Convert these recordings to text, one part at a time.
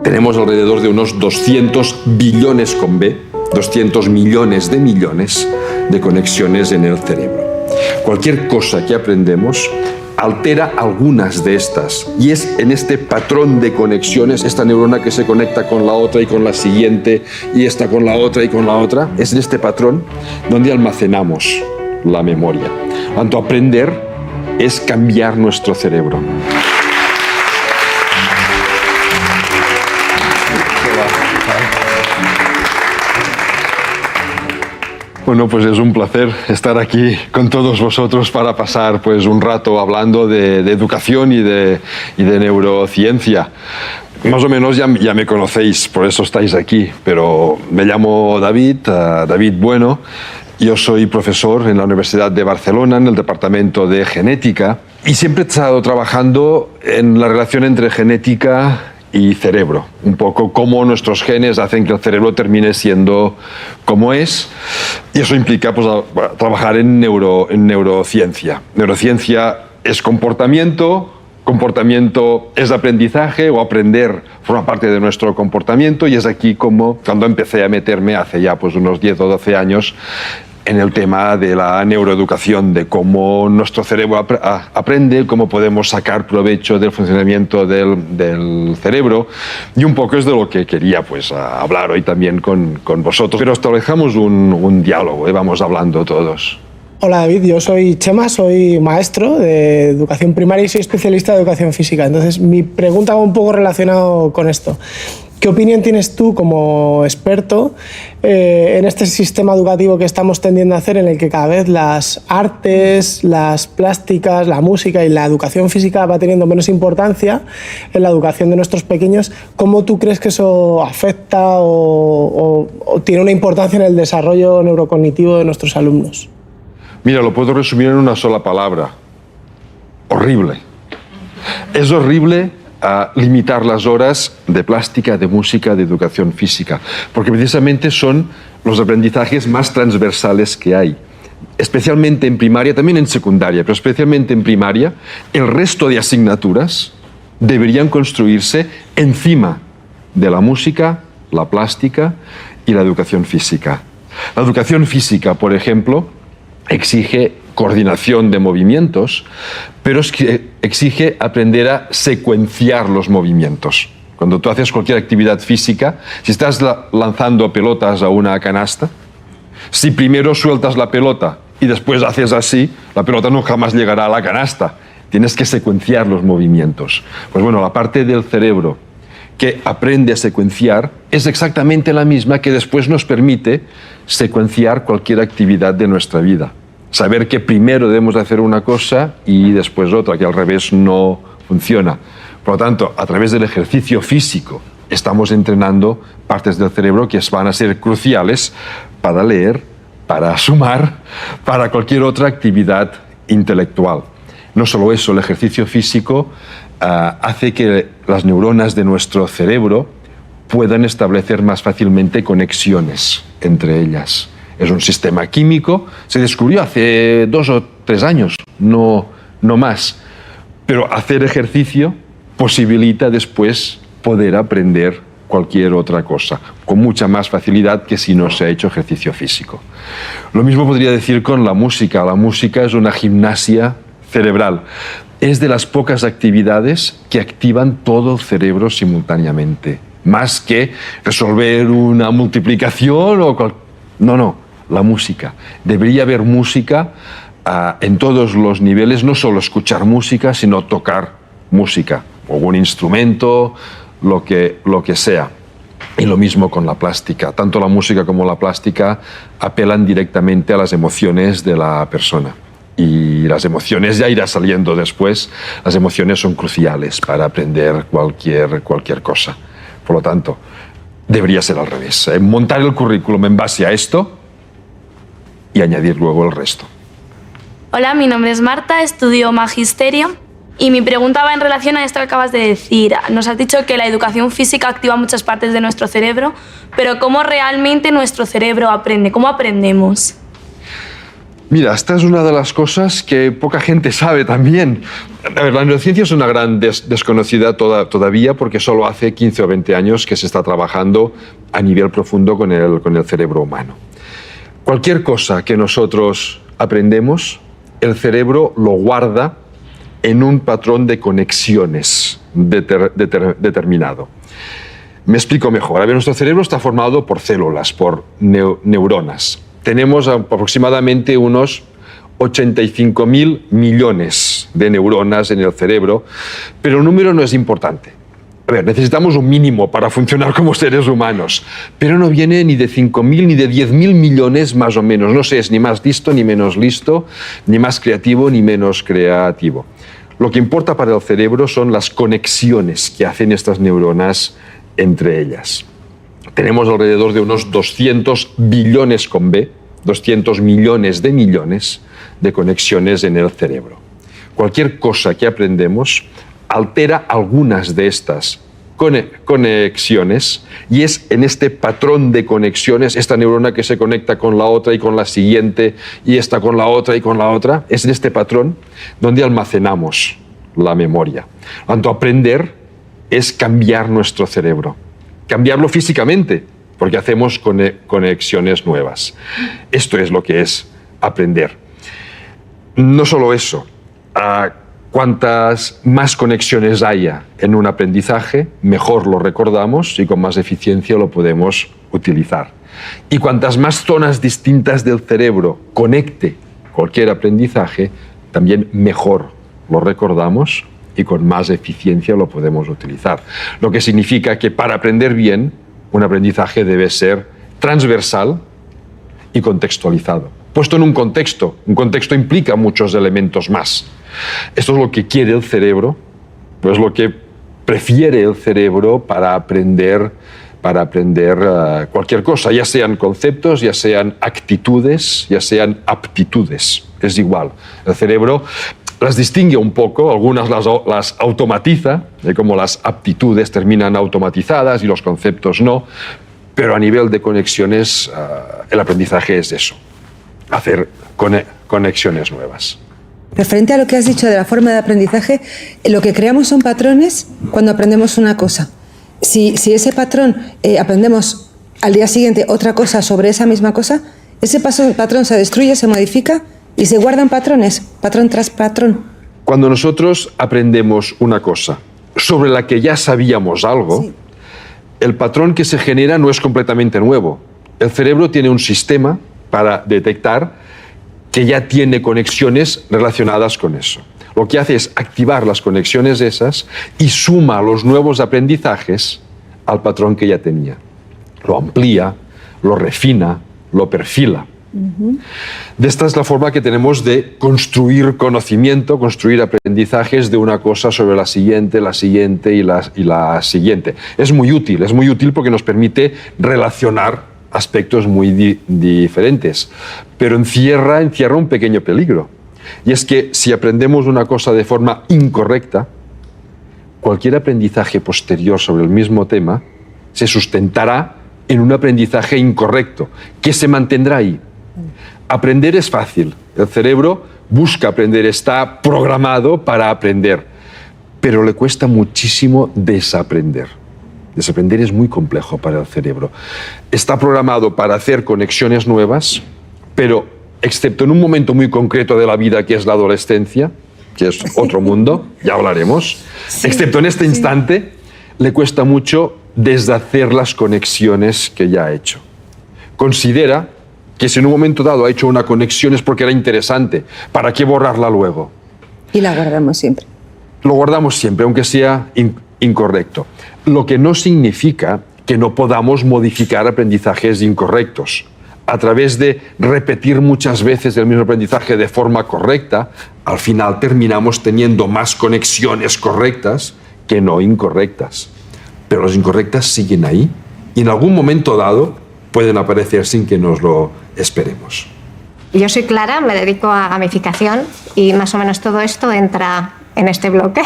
Tenemos alrededor de unos 200 billones con B, 200 millones de conexiones en el cerebro. Cualquier cosa que aprendemos altera algunas de estas, y es en este patrón de conexiones, esta neurona que se conecta con la otra y con la siguiente, y esta con la otra y con la otra, es en este patrón donde almacenamos la memoria. Tanto aprender es cambiar nuestro cerebro. Bueno, pues es un placer estar aquí con todos vosotros para pasar pues un rato hablando de educación y de neurociencia. Más o menos ya me conocéis, por eso estáis aquí, pero me llamo David Bueno. Yo soy profesor en la Universidad de Barcelona, en el Departamento de Genética, y siempre he estado trabajando en la relación entre genética y cerebro, un poco cómo nuestros genes hacen que el cerebro termine siendo como es, y eso implica pues, trabajar en neurociencia. Neurociencia es comportamiento es aprendizaje, o aprender forma parte de nuestro comportamiento, y es aquí como cuando empecé a meterme hace ya pues, unos 10 o 12 años en el tema de la neuroeducación, de cómo nuestro cerebro aprende, cómo podemos sacar provecho del funcionamiento del cerebro, y un poco es de lo que quería pues, hablar hoy también con vosotros. Pero establezcamos un diálogo, vamos hablando todos. Hola David, yo soy Chema, soy maestro de educación primaria y soy especialista de educación física. Entonces mi pregunta va un poco relacionada con esto. ¿Qué opinión tienes tú como experto en este sistema educativo que estamos tendiendo a hacer, en el que cada vez las artes, las plásticas, la música y la educación física va teniendo menos importancia en la educación de nuestros pequeños? ¿Cómo tú crees que eso afecta o tiene una importancia en el desarrollo neurocognitivo de nuestros alumnos? Mira, lo puedo resumir en una sola palabra: horrible. Es horrible limitar las horas de plástica, de música, de educación física, porque precisamente son los aprendizajes más transversales que hay, especialmente en primaria, también en secundaria, pero especialmente en primaria. El resto de asignaturas deberían construirse encima de la música, la plástica y la educación física. La educación física, por ejemplo, exige coordinación de movimientos, pero es que exige aprender a secuenciar los movimientos. Cuando tú haces cualquier actividad física, si estás lanzando pelotas a una canasta, si primero sueltas la pelota y después haces así, la pelota no jamás llegará a la canasta. Tienes que secuenciar los movimientos. Pues bueno, la parte del cerebro que aprende a secuenciar es exactamente la misma que después nos permite secuenciar cualquier actividad de nuestra vida. Saber que primero debemos hacer una cosa y después otra, que al revés no funciona. Por lo tanto, a través del ejercicio físico estamos entrenando partes del cerebro que van a ser cruciales para leer, para sumar, para cualquier otra actividad intelectual. No solo eso, el ejercicio físico hace que las neuronas de nuestro cerebro puedan establecer más fácilmente conexiones entre ellas. Es un sistema químico, se descubrió hace 2 o 3 años, no más. Pero hacer ejercicio posibilita después poder aprender cualquier otra cosa, con mucha más facilidad que si no se ha hecho ejercicio físico. Lo mismo podría decir con la música. La música es una gimnasia cerebral. Es de las pocas actividades que activan todo el cerebro simultáneamente, más que resolver una multiplicación o No. La música. Debería haber música en todos los niveles, no solo escuchar música, sino tocar música, o un instrumento, lo que sea. Y lo mismo con la plástica. Tanto la música como la plástica apelan directamente a las emociones de la persona. Y las emociones ya irá saliendo después. Las emociones son cruciales para aprender cualquier cosa. Por lo tanto, debería ser al revés. Montar el currículum en base a esto y añadir luego el resto. Hola, mi nombre es Marta, estudio Magisterio y mi pregunta va en relación a esto que acabas de decir. Nos has dicho que la educación física activa muchas partes de nuestro cerebro, pero ¿cómo realmente nuestro cerebro aprende? ¿Cómo aprendemos? Mira, esta es una de las cosas que poca gente sabe también. A ver, la neurociencia es una gran desconocida todavía porque solo hace 15 o 20 años que se está trabajando a nivel profundo con el cerebro humano. Cualquier cosa que nosotros aprendemos, el cerebro lo guarda en un patrón de conexiones determinado. Me explico mejor. A ver, nuestro cerebro está formado por células, por neuronas. Tenemos aproximadamente unos 85.000 millones de neuronas en el cerebro, pero el número no es importante. A ver, necesitamos un mínimo para funcionar como seres humanos, pero no viene ni de 5.000 ni de 10.000 millones más o menos. No se es ni más listo ni menos listo, ni más creativo ni menos creativo. Lo que importa para el cerebro son las conexiones que hacen estas neuronas entre ellas. Tenemos alrededor de unos 200 billones con B, 200 millones de conexiones en el cerebro. Cualquier cosa que aprendemos altera algunas de estas conexiones y es en este patrón de conexiones, esta neurona que se conecta con la otra y con la siguiente y esta con la otra y con la otra, es en este patrón donde almacenamos la memoria. Por tanto, aprender es cambiar nuestro cerebro, cambiarlo físicamente, porque hacemos conexiones nuevas. Esto es lo que es aprender. No solo eso, cuantas más conexiones haya en un aprendizaje, mejor lo recordamos y con más eficiencia lo podemos utilizar. Y cuantas más zonas distintas del cerebro conecte cualquier aprendizaje, también mejor lo recordamos y con más eficiencia lo podemos utilizar. Lo que significa que para aprender bien, un aprendizaje debe ser transversal y contextualizado. Puesto en un contexto implica muchos elementos más. Esto es lo que quiere el cerebro, pues lo que prefiere el cerebro para aprender cualquier cosa, ya sean conceptos, ya sean actitudes, ya sean aptitudes. Es igual. El cerebro las distingue un poco, algunas las automatiza, como las aptitudes terminan automatizadas y los conceptos no, pero a nivel de conexiones el aprendizaje es eso, hacer conexiones nuevas. Referente a lo que has dicho de la forma de aprendizaje, lo que creamos son patrones cuando aprendemos una cosa. Si ese patrón aprendemos al día siguiente otra cosa sobre esa misma cosa, ese patrón se destruye, se modifica y se guardan patrones, patrón tras patrón. Cuando nosotros aprendemos una cosa sobre la que ya sabíamos algo, sí, el patrón que se genera no es completamente nuevo. El cerebro tiene un sistema para detectar que ya tiene conexiones relacionadas con eso. Lo que hace es activar las conexiones esas y suma los nuevos aprendizajes al patrón que ya tenía. Lo amplía, lo refina, lo perfila. De esta es la forma que tenemos de construir conocimiento, construir aprendizajes de una cosa sobre la siguiente y la siguiente. Es muy útil porque nos permite relacionar aspectos muy diferentes, pero encierra un pequeño peligro. Y es que si aprendemos una cosa de forma incorrecta, cualquier aprendizaje posterior sobre el mismo tema se sustentará en un aprendizaje incorrecto, que se mantendrá ahí. Aprender es fácil, el cerebro busca aprender, está programado para aprender, pero le cuesta muchísimo desaprender. Desaprender es muy complejo para el cerebro. Está programado para hacer conexiones nuevas, pero excepto en un momento muy concreto de la vida que es la adolescencia, que es otro mundo, ya hablaremos, excepto en este instante, le cuesta mucho deshacer las conexiones que ya ha hecho. Considera que si en un momento dado ha hecho una conexión es porque era interesante. ¿Para qué borrarla luego? Y la guardamos siempre. Lo guardamos siempre, aunque sea incorrecto. Lo que no significa que no podamos modificar aprendizajes incorrectos. A través de repetir muchas veces el mismo aprendizaje de forma correcta, al final terminamos teniendo más conexiones correctas que no incorrectas. Pero las incorrectas siguen ahí y en algún momento dado pueden aparecer sin que nos lo esperemos. Yo soy Clara, me dedico a gamificación y más o menos todo esto entra en este bloque.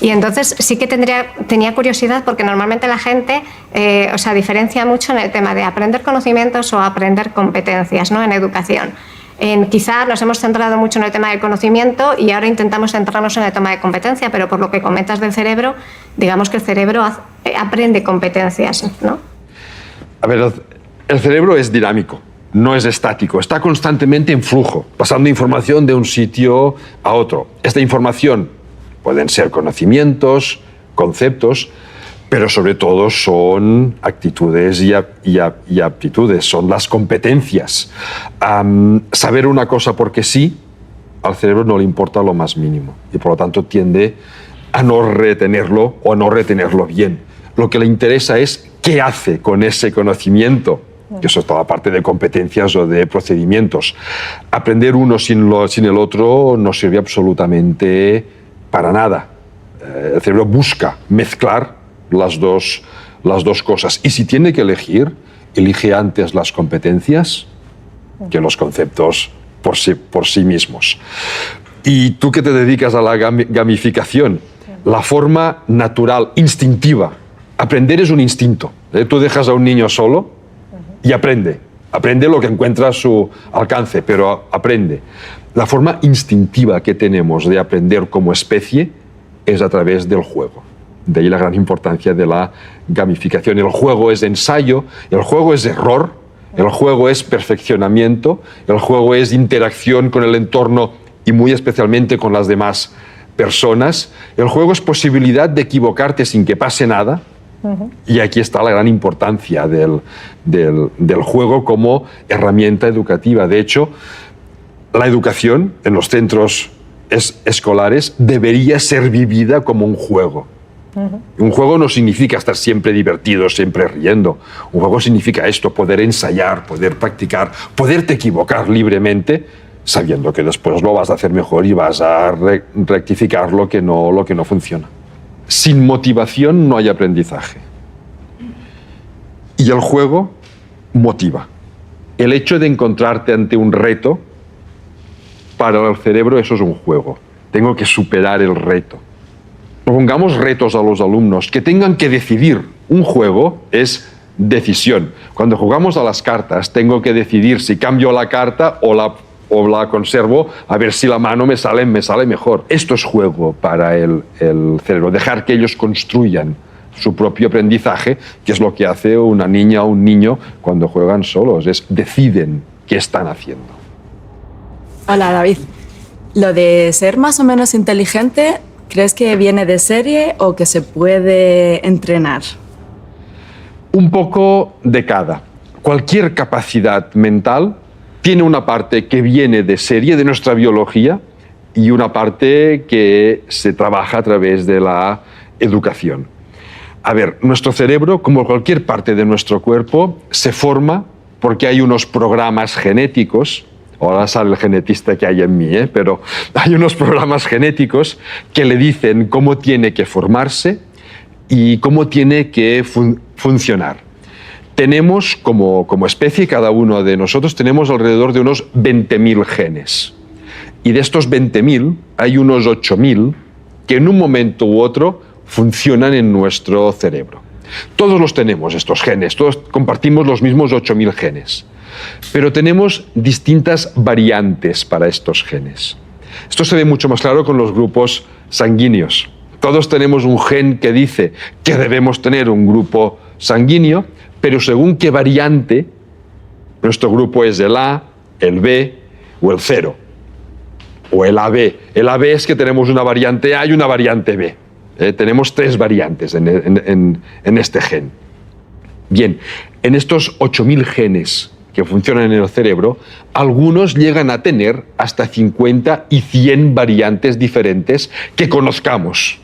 Y entonces sí que tenía curiosidad porque normalmente la gente diferencia mucho en el tema de aprender conocimientos o aprender competencias, ¿no?, en educación. Quizá nos hemos centrado mucho en el tema del conocimiento y ahora intentamos centrarnos en el tema de competencia, pero por lo que comentas del cerebro, digamos que el cerebro aprende competencias, ¿no? A ver, el cerebro es dinámico, no es estático, está constantemente en flujo, pasando información de un sitio a otro. Esta información pueden ser conocimientos, conceptos, pero sobre todo son actitudes y aptitudes, son las competencias. Saber una cosa porque sí, al cerebro no le importa lo más mínimo y por lo tanto tiende a no retenerlo o a no retenerlo bien. Lo que le interesa es qué hace con ese conocimiento, que eso es toda la parte de competencias o de procedimientos. Aprender uno sin el otro no sirve absolutamente para nada. El cerebro busca mezclar las dos cosas. Y si tiene que elegir, elige antes las competencias que los conceptos por sí mismos. Y tú que te dedicas a la gamificación, la forma natural, instintiva. Aprender es un instinto. Tú dejas a un niño solo y aprende. Aprende lo que encuentra a su alcance, pero aprende. La forma instintiva que tenemos de aprender como especie es a través del juego. De ahí la gran importancia de la gamificación. El juego es ensayo, el juego es error, el juego es perfeccionamiento, el juego es interacción con el entorno y muy especialmente con las demás personas. El juego es posibilidad de equivocarte sin que pase nada. Y aquí está la gran importancia del juego como herramienta educativa. De hecho, la educación en los centros escolares debería ser vivida como un juego. Un juego no significa estar siempre divertido, siempre riendo. Un juego significa esto, poder ensayar, poder practicar, poderte equivocar libremente, sabiendo que después lo vas a hacer mejor y vas a rectificar lo que no funciona. Sin motivación no hay aprendizaje. Y el juego motiva. El hecho de encontrarte ante un reto, para el cerebro eso es un juego. Tengo que superar el reto. Propongamos retos a los alumnos que tengan que decidir. Un juego es decisión. Cuando jugamos a las cartas, tengo que decidir si cambio la carta o la conservo a ver si la mano me sale mejor. Esto es juego para el cerebro. Dejar que ellos construyan su propio aprendizaje, que es lo que hace una niña o un niño cuando juegan solos. Deciden qué están haciendo. Hola, David. Lo de ser más o menos inteligente, ¿crees que viene de serie o que se puede entrenar? Un poco de cada. Cualquier capacidad mental tiene una parte que viene de serie, de nuestra biología, y una parte que se trabaja a través de la educación. A ver, nuestro cerebro, como cualquier parte de nuestro cuerpo, se forma porque hay unos programas genéticos. Ahora sale el genetista que hay en mí, pero hay unos programas genéticos que le dicen cómo tiene que formarse y cómo tiene que funcionar. Tenemos, como especie, cada uno de nosotros, tenemos alrededor de unos 20.000 genes. Y de estos 20.000, hay unos 8.000 que en un momento u otro funcionan en nuestro cerebro. Todos los tenemos, estos genes, todos compartimos los mismos 8.000 genes. Pero tenemos distintas variantes para estos genes. Esto se ve mucho más claro con los grupos sanguíneos. Todos tenemos un gen que dice que debemos tener un grupo sanguíneo, pero según qué variante, nuestro grupo es el A, el B o el 0, o el AB. El AB es que tenemos una variante A y una variante B. Tenemos 3 variantes en este gen. Bien, en estos 8.000 genes que funcionan en el cerebro, algunos llegan a tener hasta 50 y 100 variantes diferentes que conozcamos.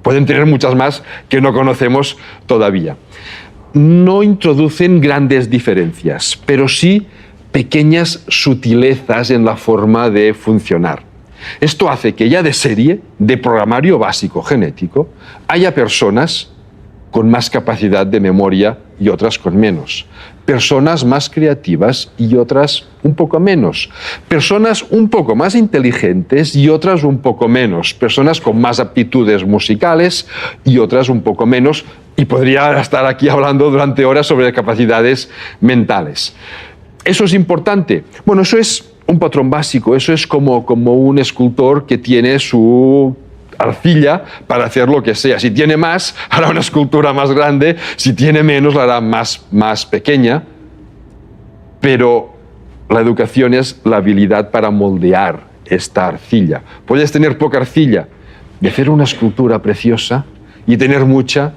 Pueden tener muchas más que no conocemos todavía. No introducen grandes diferencias, pero sí pequeñas sutilezas en la forma de funcionar. Esto hace que ya de serie, de programario básico genético, haya personas con más capacidad de memoria y otras con menos. Personas más creativas y otras un poco menos. Personas un poco más inteligentes y otras un poco menos. Personas con más aptitudes musicales y otras un poco menos. Y podría estar aquí hablando durante horas sobre capacidades mentales. ¿Eso es importante? Bueno, eso es un patrón básico. Eso es como un escultor que tiene su arcilla para hacer lo que sea. Si tiene más, hará una escultura más grande. Si tiene menos, la hará más pequeña. Pero la educación es la habilidad para moldear esta arcilla. Puedes tener poca arcilla y hacer una escultura preciosa, y tener mucha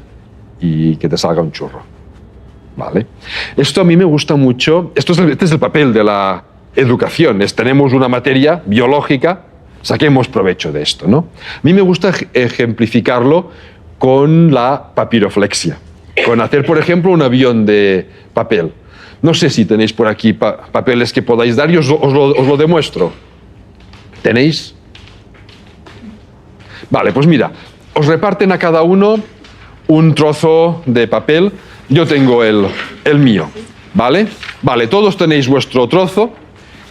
y que te salga un churro. ¿Vale? Esto a mí me gusta mucho. Este es el papel de la educación. Tenemos una materia biológica, saquemos provecho de esto, ¿no? A mí me gusta ejemplificarlo con la papiroflexia, con hacer, por ejemplo, un avión de papel. No sé si tenéis por aquí papeles que podáis dar y os lo demuestro. ¿Tenéis? Vale, pues mira, os reparten a cada uno un trozo de papel. Yo tengo el mío, ¿vale? Vale, todos tenéis vuestro trozo.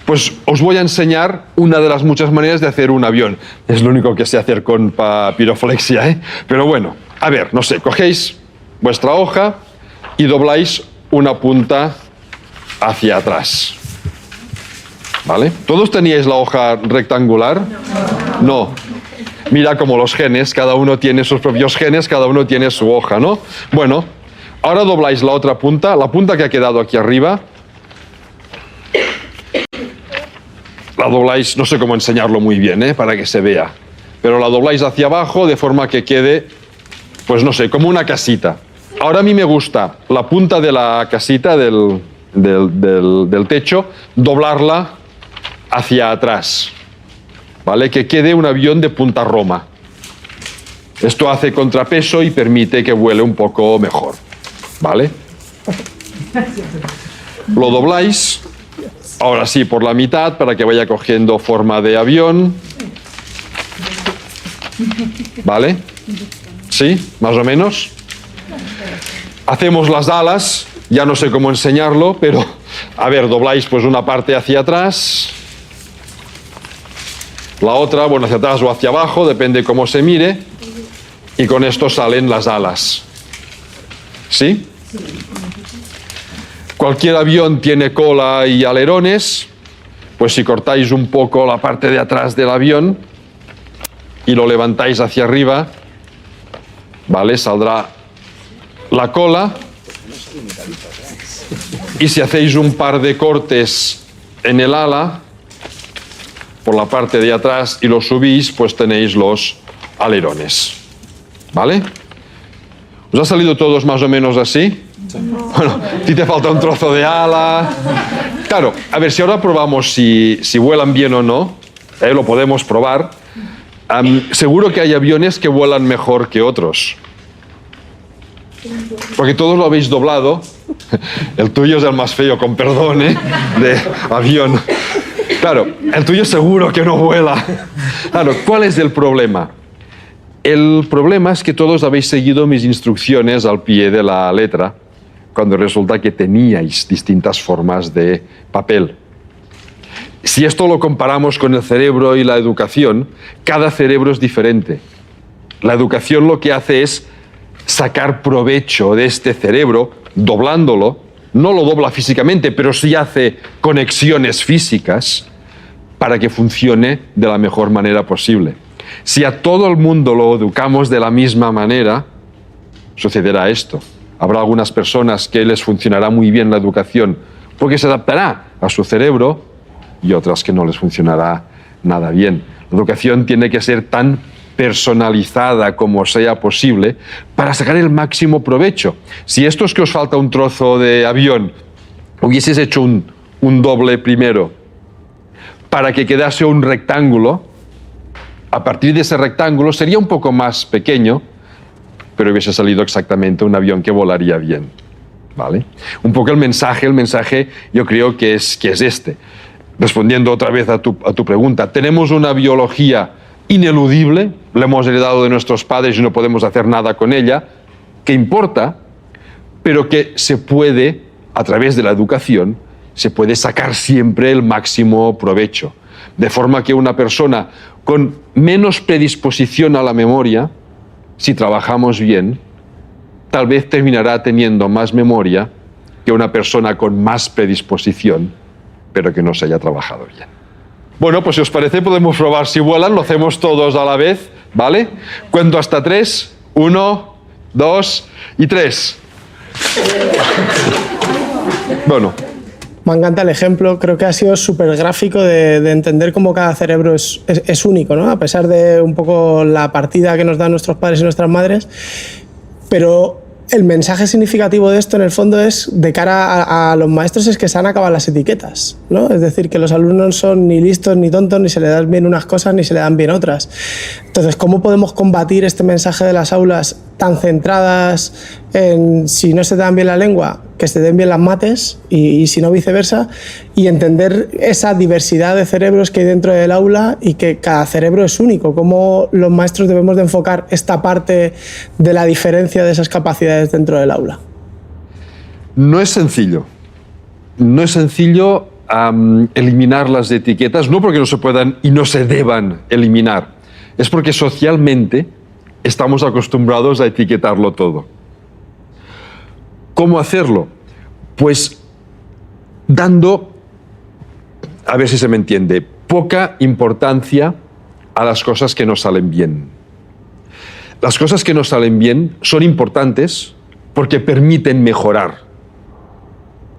Pues os voy a enseñar una de las muchas maneras de hacer un avión. Es lo único que sé hacer con papiroflexia, ¿eh? Pero bueno, a ver, no sé, cogéis vuestra hoja y dobláis una punta hacia atrás. ¿Vale? ¿Todos teníais la hoja rectangular? No. Mira como los genes, cada uno tiene sus propios genes, cada uno tiene su hoja, ¿no? Bueno, ahora dobláis la otra punta, la punta que ha quedado aquí arriba. La dobláis, no sé cómo enseñarlo muy bien, para que se vea. Pero la dobláis hacia abajo de forma que quede, pues no sé, como una casita. Ahora a mí me gusta la punta de la casita del techo, doblarla hacia atrás, ¿vale? Que quede un avión de punta roma. Esto hace contrapeso y permite que vuele un poco mejor, ¿vale? Lo dobláis, ahora sí, por la mitad para que vaya cogiendo forma de avión, ¿vale? ¿Sí? Más o menos. Hacemos las alas, ya no sé cómo enseñarlo, pero a ver, dobláis pues una parte hacia atrás, la otra, bueno, hacia atrás o hacia abajo, depende cómo se mire, y con esto salen las alas. ¿Sí? Cualquier avión tiene cola y alerones, pues si cortáis un poco la parte de atrás del avión y lo levantáis hacia arriba, ¿vale? Saldrá la cola, y si hacéis un par de cortes en el ala, por la parte de atrás y lo subís, pues tenéis los alerones. ¿Vale? ¿Os ha salido todos más o menos así? Bueno, a ti te falta un trozo de ala. Claro, a ver, si ahora probamos si vuelan bien o no, lo podemos probar. Seguro que hay aviones que vuelan mejor que otros. Porque todos lo habéis doblado. El tuyo es el más feo, con perdón, de avión. Claro, el tuyo seguro que no vuela. Claro, ¿cuál es el problema? El problema es que todos habéis seguido mis instrucciones al pie de la letra, cuando resulta que teníais distintas formas de papel. Si esto lo comparamos con el cerebro y la educación, cada cerebro es diferente. La educación lo que hace es sacar provecho de este cerebro, doblándolo. No lo dobla físicamente, pero sí hace conexiones físicas para que funcione de la mejor manera posible. Si a todo el mundo lo educamos de la misma manera, sucederá esto. Habrá algunas personas que les funcionará muy bien la educación porque se adaptará a su cerebro y otras que no les funcionará nada bien. La educación tiene que ser tan personalizada como sea posible para sacar el máximo provecho. Si esto es que os falta un trozo de avión, hubieses hecho un doble primero para que quedase un rectángulo, a partir de ese rectángulo sería un poco más pequeño, pero hubiese salido exactamente un avión que volaría bien, ¿vale? Un poco el mensaje yo creo que es este. Respondiendo otra vez a tu pregunta, tenemos una biología ineludible, la hemos heredado de nuestros padres y no podemos hacer nada con ella, que importa, pero que se puede, a través de la educación, se puede sacar siempre el máximo provecho. De forma que una persona con menos predisposición a la memoria, si trabajamos bien, tal vez terminará teniendo más memoria que una persona con más predisposición, pero que no se haya trabajado bien. Bueno, pues si os parece podemos probar. Si vuelan, lo hacemos todos a la vez, ¿vale? Cuento hasta 3. 1, 2 y 3. Bueno. Me encanta el ejemplo, creo que ha sido súper gráfico de entender cómo cada cerebro es único, ¿no? A pesar de un poco la partida que nos dan nuestros padres y nuestras madres, pero el mensaje significativo de esto en el fondo es de cara a los maestros es que se han acabado las etiquetas, ¿no? Es decir, que los alumnos no son ni listos ni tontos, ni se le dan bien unas cosas ni se le dan bien otras. Entonces, ¿cómo podemos combatir este mensaje de las aulas tan centradas en si no se te dan bien la lengua, que se te den bien las mates y si no viceversa, y entender esa diversidad de cerebros que hay dentro del aula y que cada cerebro es único? ¿Cómo los maestros debemos de enfocar esta parte de la diferencia de esas capacidades dentro del aula? No es sencillo. No es sencillo eliminar las etiquetas, no porque no se puedan y no se deban eliminar, es porque socialmente estamos acostumbrados a etiquetarlo todo. ¿Cómo hacerlo? Pues dando, a ver si se me entiende, poca importancia a las cosas que nos salen bien. Las cosas que nos salen bien son importantes porque permiten mejorar.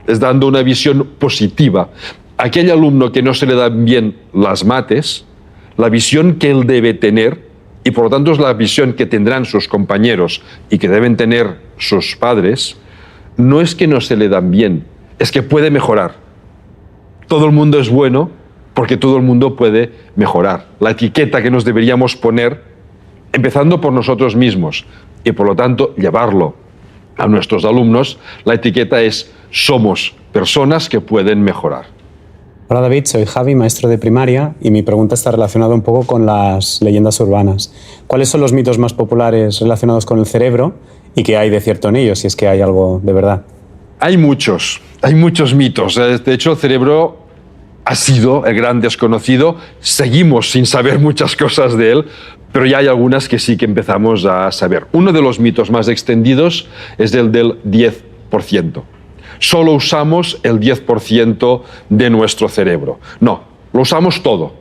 Es dando una visión positiva. Aquel alumno que no se le dan bien las mates, la visión que él debe tener, y por lo tanto es la visión que tendrán sus compañeros y que deben tener sus padres, no es que no se le dan bien, es que puede mejorar. Todo el mundo es bueno porque todo el mundo puede mejorar. La etiqueta que nos deberíamos poner, empezando por nosotros mismos, y por lo tanto llevarlo a nuestros alumnos, la etiqueta es: somos personas que pueden mejorar. Hola David, soy Javi, maestro de primaria, y mi pregunta está relacionada un poco con las leyendas urbanas. ¿Cuáles son los mitos más populares relacionados con el cerebro y qué hay de cierto en ellos, si es que hay algo de verdad? Hay muchos mitos. De hecho, el cerebro ha sido el gran desconocido. Seguimos sin saber muchas cosas de él, pero ya hay algunas que sí que empezamos a saber. Uno de los mitos más extendidos es el del 10%. Solo usamos el 10% de nuestro cerebro. No, lo usamos todo.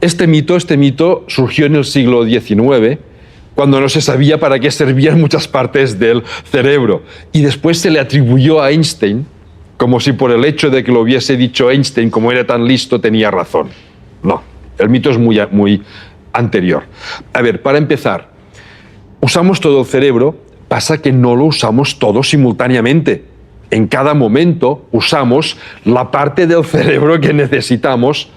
Este mito surgió en el siglo XIX, cuando no se sabía para qué servían muchas partes del cerebro. Y después se le atribuyó a Einstein, como si por el hecho de que lo hubiese dicho Einstein, como era tan listo, tenía razón. No, el mito es muy anterior. A ver, para empezar, usamos todo el cerebro, pasa que no lo usamos todo simultáneamente. En cada momento usamos la parte del cerebro que necesitamos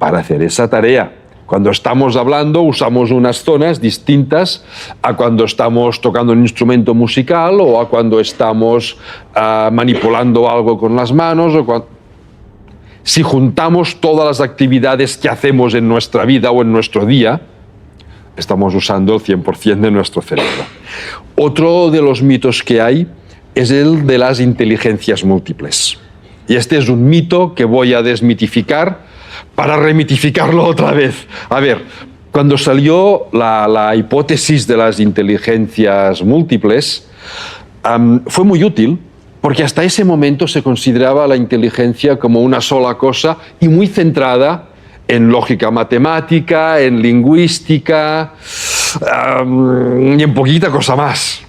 para hacer esa tarea. Cuando estamos hablando usamos unas zonas distintas a cuando estamos tocando un instrumento musical o a cuando estamos manipulando algo con las manos. Si juntamos todas las actividades que hacemos en nuestra vida o en nuestro día, estamos usando el 100% de nuestro cerebro. Otro de los mitos que hay es el de las inteligencias múltiples. Y este es un mito que voy a desmitificar para remitificarlo otra vez. A ver, cuando salió la hipótesis de las inteligencias múltiples, fue muy útil porque hasta ese momento se consideraba la inteligencia como una sola cosa y muy centrada en lógica matemática, en lingüística y en poquita cosa más.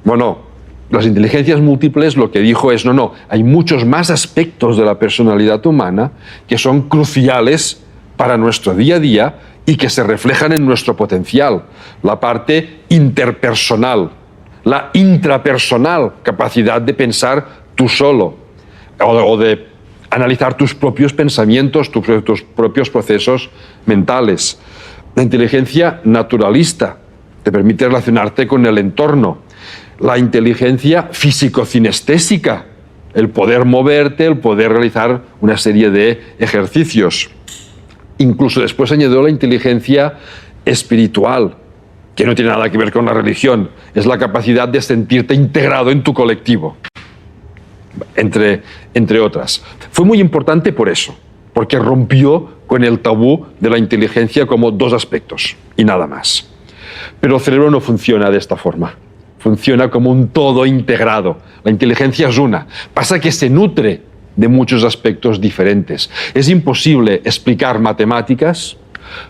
Bueno, las inteligencias múltiples lo que dijo es, no, hay muchos más aspectos de la personalidad humana que son cruciales para nuestro día a día y que se reflejan en nuestro potencial. La parte interpersonal, la intrapersonal, capacidad de pensar tú solo o de analizar tus propios pensamientos, tus propios procesos mentales. La inteligencia naturalista te permite relacionarte con el entorno. La inteligencia físico-cinestésica, el poder moverte, el poder realizar una serie de ejercicios. Incluso después añadió la inteligencia espiritual, que no tiene nada que ver con la religión, es la capacidad de sentirte integrado en tu colectivo, entre otras. Fue muy importante por eso, porque rompió con el tabú de la inteligencia como dos aspectos y nada más. Pero el cerebro no funciona de esta forma. Funciona como un todo integrado. La inteligencia es una. Pasa que se nutre de muchos aspectos diferentes. Es imposible explicar matemáticas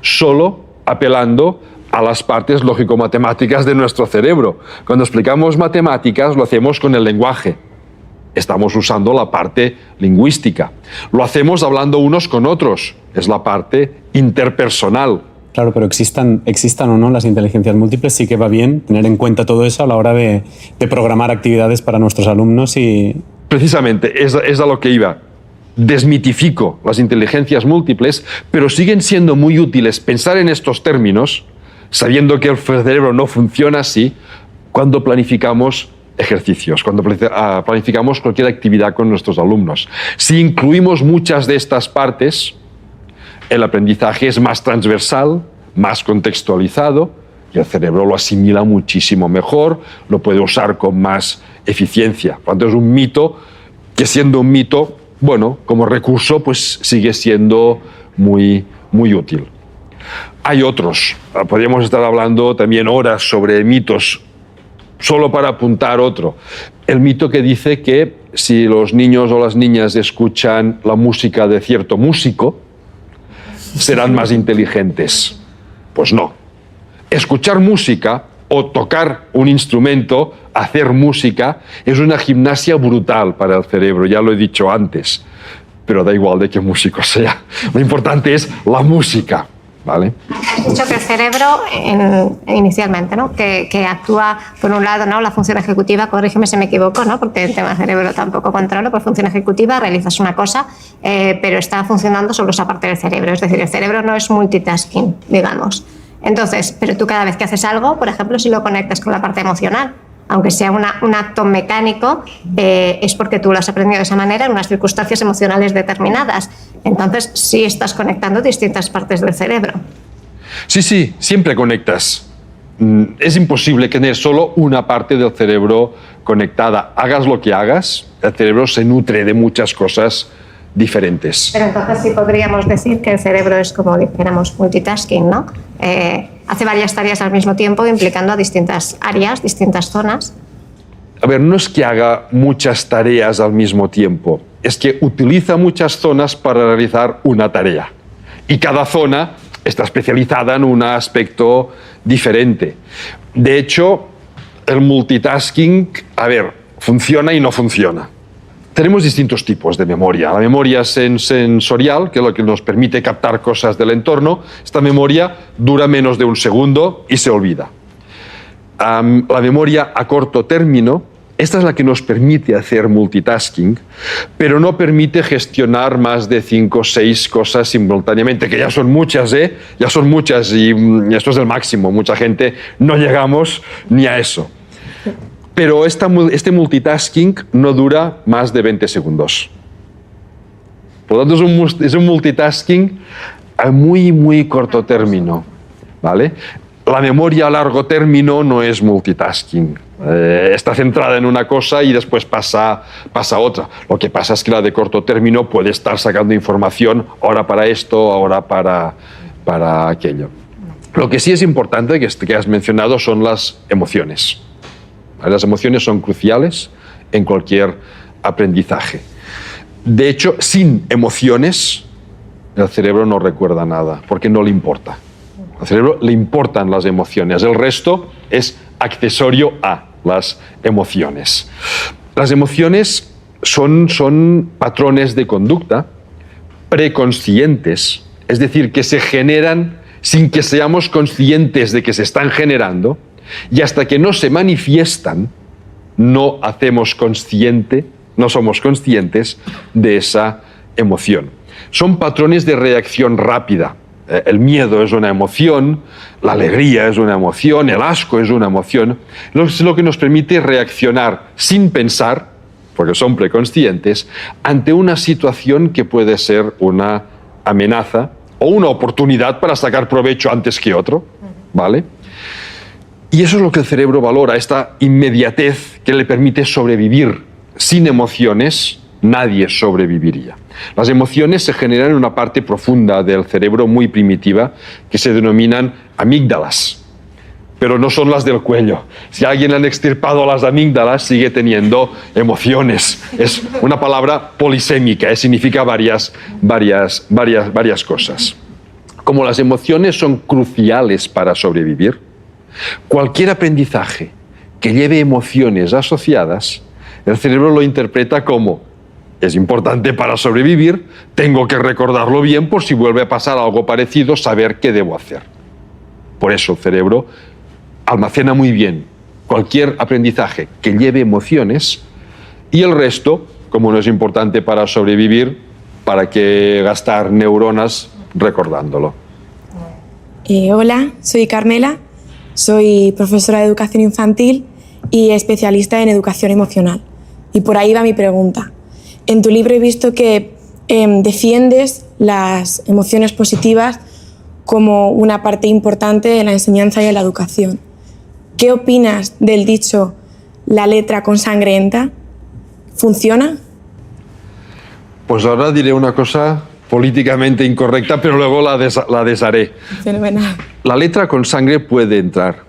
solo apelando a las partes lógico-matemáticas de nuestro cerebro. Cuando explicamos matemáticas lo hacemos con el lenguaje. Estamos usando la parte lingüística. Lo hacemos hablando unos con otros. Es la parte interpersonal. Claro, pero existan o no las inteligencias múltiples, sí que va bien tener en cuenta todo eso a la hora de programar actividades para nuestros alumnos y... Precisamente, es a lo que iba. Desmitifico las inteligencias múltiples, pero siguen siendo muy útiles pensar en estos términos, sabiendo que el cerebro no funciona así, cuando planificamos ejercicios, cuando planificamos cualquier actividad con nuestros alumnos. Si incluimos muchas de estas partes, el aprendizaje es más transversal, más contextualizado, y el cerebro lo asimila muchísimo mejor, lo puede usar con más eficiencia. Cuando es un mito, que siendo un mito, bueno, como recurso, pues sigue siendo muy, muy útil. Hay otros. Podríamos estar hablando también horas sobre mitos, solo para apuntar otro. El mito que dice que si los niños o las niñas escuchan la música de cierto músico, serán más inteligentes. Pues no. Escuchar música o tocar un instrumento, hacer música, es una gimnasia brutal para el cerebro, ya lo he dicho antes, pero da igual de qué músico sea. Lo importante es la música, ¿vale? Has dicho que el cerebro, inicialmente, ¿no? que actúa, por un lado, ¿no? la función ejecutiva, corrígeme si me equivoco, ¿no? porque el tema del cerebro tampoco controlo, por función ejecutiva realizas una cosa, pero está funcionando sobre esa parte del cerebro, es decir, el cerebro no es multitasking, digamos. Entonces, pero tú cada vez que haces algo, por ejemplo, si lo conectas con la parte emocional, aunque sea un acto mecánico, es porque tú lo has aprendido de esa manera en unas circunstancias emocionales determinadas. Entonces, sí estás conectando distintas partes del cerebro. Sí, siempre conectas. Es imposible tener solo una parte del cerebro conectada. Hagas lo que hagas, el cerebro se nutre de muchas cosas diferentes. Pero entonces sí podríamos decir que el cerebro es como dijéramos multitasking, ¿no? Hace varias tareas al mismo tiempo implicando a distintas áreas, distintas zonas. A ver, no es que haga muchas tareas al mismo tiempo, es que utiliza muchas zonas para realizar una tarea. Y cada zona está especializada en un aspecto diferente. De hecho, el multitasking, a ver, funciona y no funciona. Tenemos distintos tipos de memoria. La memoria sensorial, que es lo que nos permite captar cosas del entorno. Esta memoria dura menos de un segundo y se olvida. La memoria a corto término, esta es la que nos permite hacer multitasking, pero no permite gestionar más de 5 o 6 cosas simultáneamente, que ya son muchas, ¿eh? Ya son muchas y esto es el máximo. Mucha gente no llegamos ni a eso. Pero este multitasking no dura más de 20 segundos. Por lo tanto, es un multitasking a muy, muy corto término, ¿vale? La memoria a largo término no es multitasking. Está centrada en una cosa y después pasa a otra. Lo que pasa es que la de corto término puede estar sacando información ahora para esto, ahora para aquello. Lo que sí es importante, que has mencionado, son las emociones. Las emociones son cruciales en cualquier aprendizaje. De hecho, sin emociones, el cerebro no recuerda nada, porque no le importa. Al cerebro le importan las emociones, el resto es accesorio a las emociones. Las emociones son patrones de conducta preconscientes, es decir, que se generan sin que seamos conscientes de que se están generando, y hasta que no se manifiestan, no somos conscientes de esa emoción. Son patrones de reacción rápida. El miedo es una emoción, la alegría es una emoción, el asco es una emoción. Es lo que nos permite reaccionar sin pensar, porque son preconscientes, ante una situación que puede ser una amenaza o una oportunidad para sacar provecho antes que otro, ¿vale? Y eso es lo que el cerebro valora, esta inmediatez que le permite sobrevivir. Sin emociones, nadie sobreviviría. Las emociones se generan en una parte profunda del cerebro muy primitiva que se denominan amígdalas. pero no son las del cuello. Si a alguien le han extirpado las amígdalas, sigue teniendo emociones. Es una palabra polisémica, significa varias cosas. Como las emociones son cruciales para sobrevivir, cualquier aprendizaje que lleve emociones asociadas, el cerebro lo interpreta como: es importante para sobrevivir, tengo que recordarlo bien por si vuelve a pasar algo parecido, saber qué debo hacer. Por eso el cerebro almacena muy bien cualquier aprendizaje que lleve emociones, y el resto, como no es importante para sobrevivir, ¿para qué gastar neuronas recordándolo? Hola, soy Carmela, soy profesora de educación infantil y especialista en educación emocional. Y por ahí va mi pregunta. En tu libro he visto que defiendes las emociones positivas como una parte importante de la enseñanza y de la educación. ¿Qué opinas del dicho "la letra con sangre entra"? ¿Funciona? Pues ahora diré una cosa políticamente incorrecta, pero luego la desharé. Fenomenal. La letra con sangre puede entrar,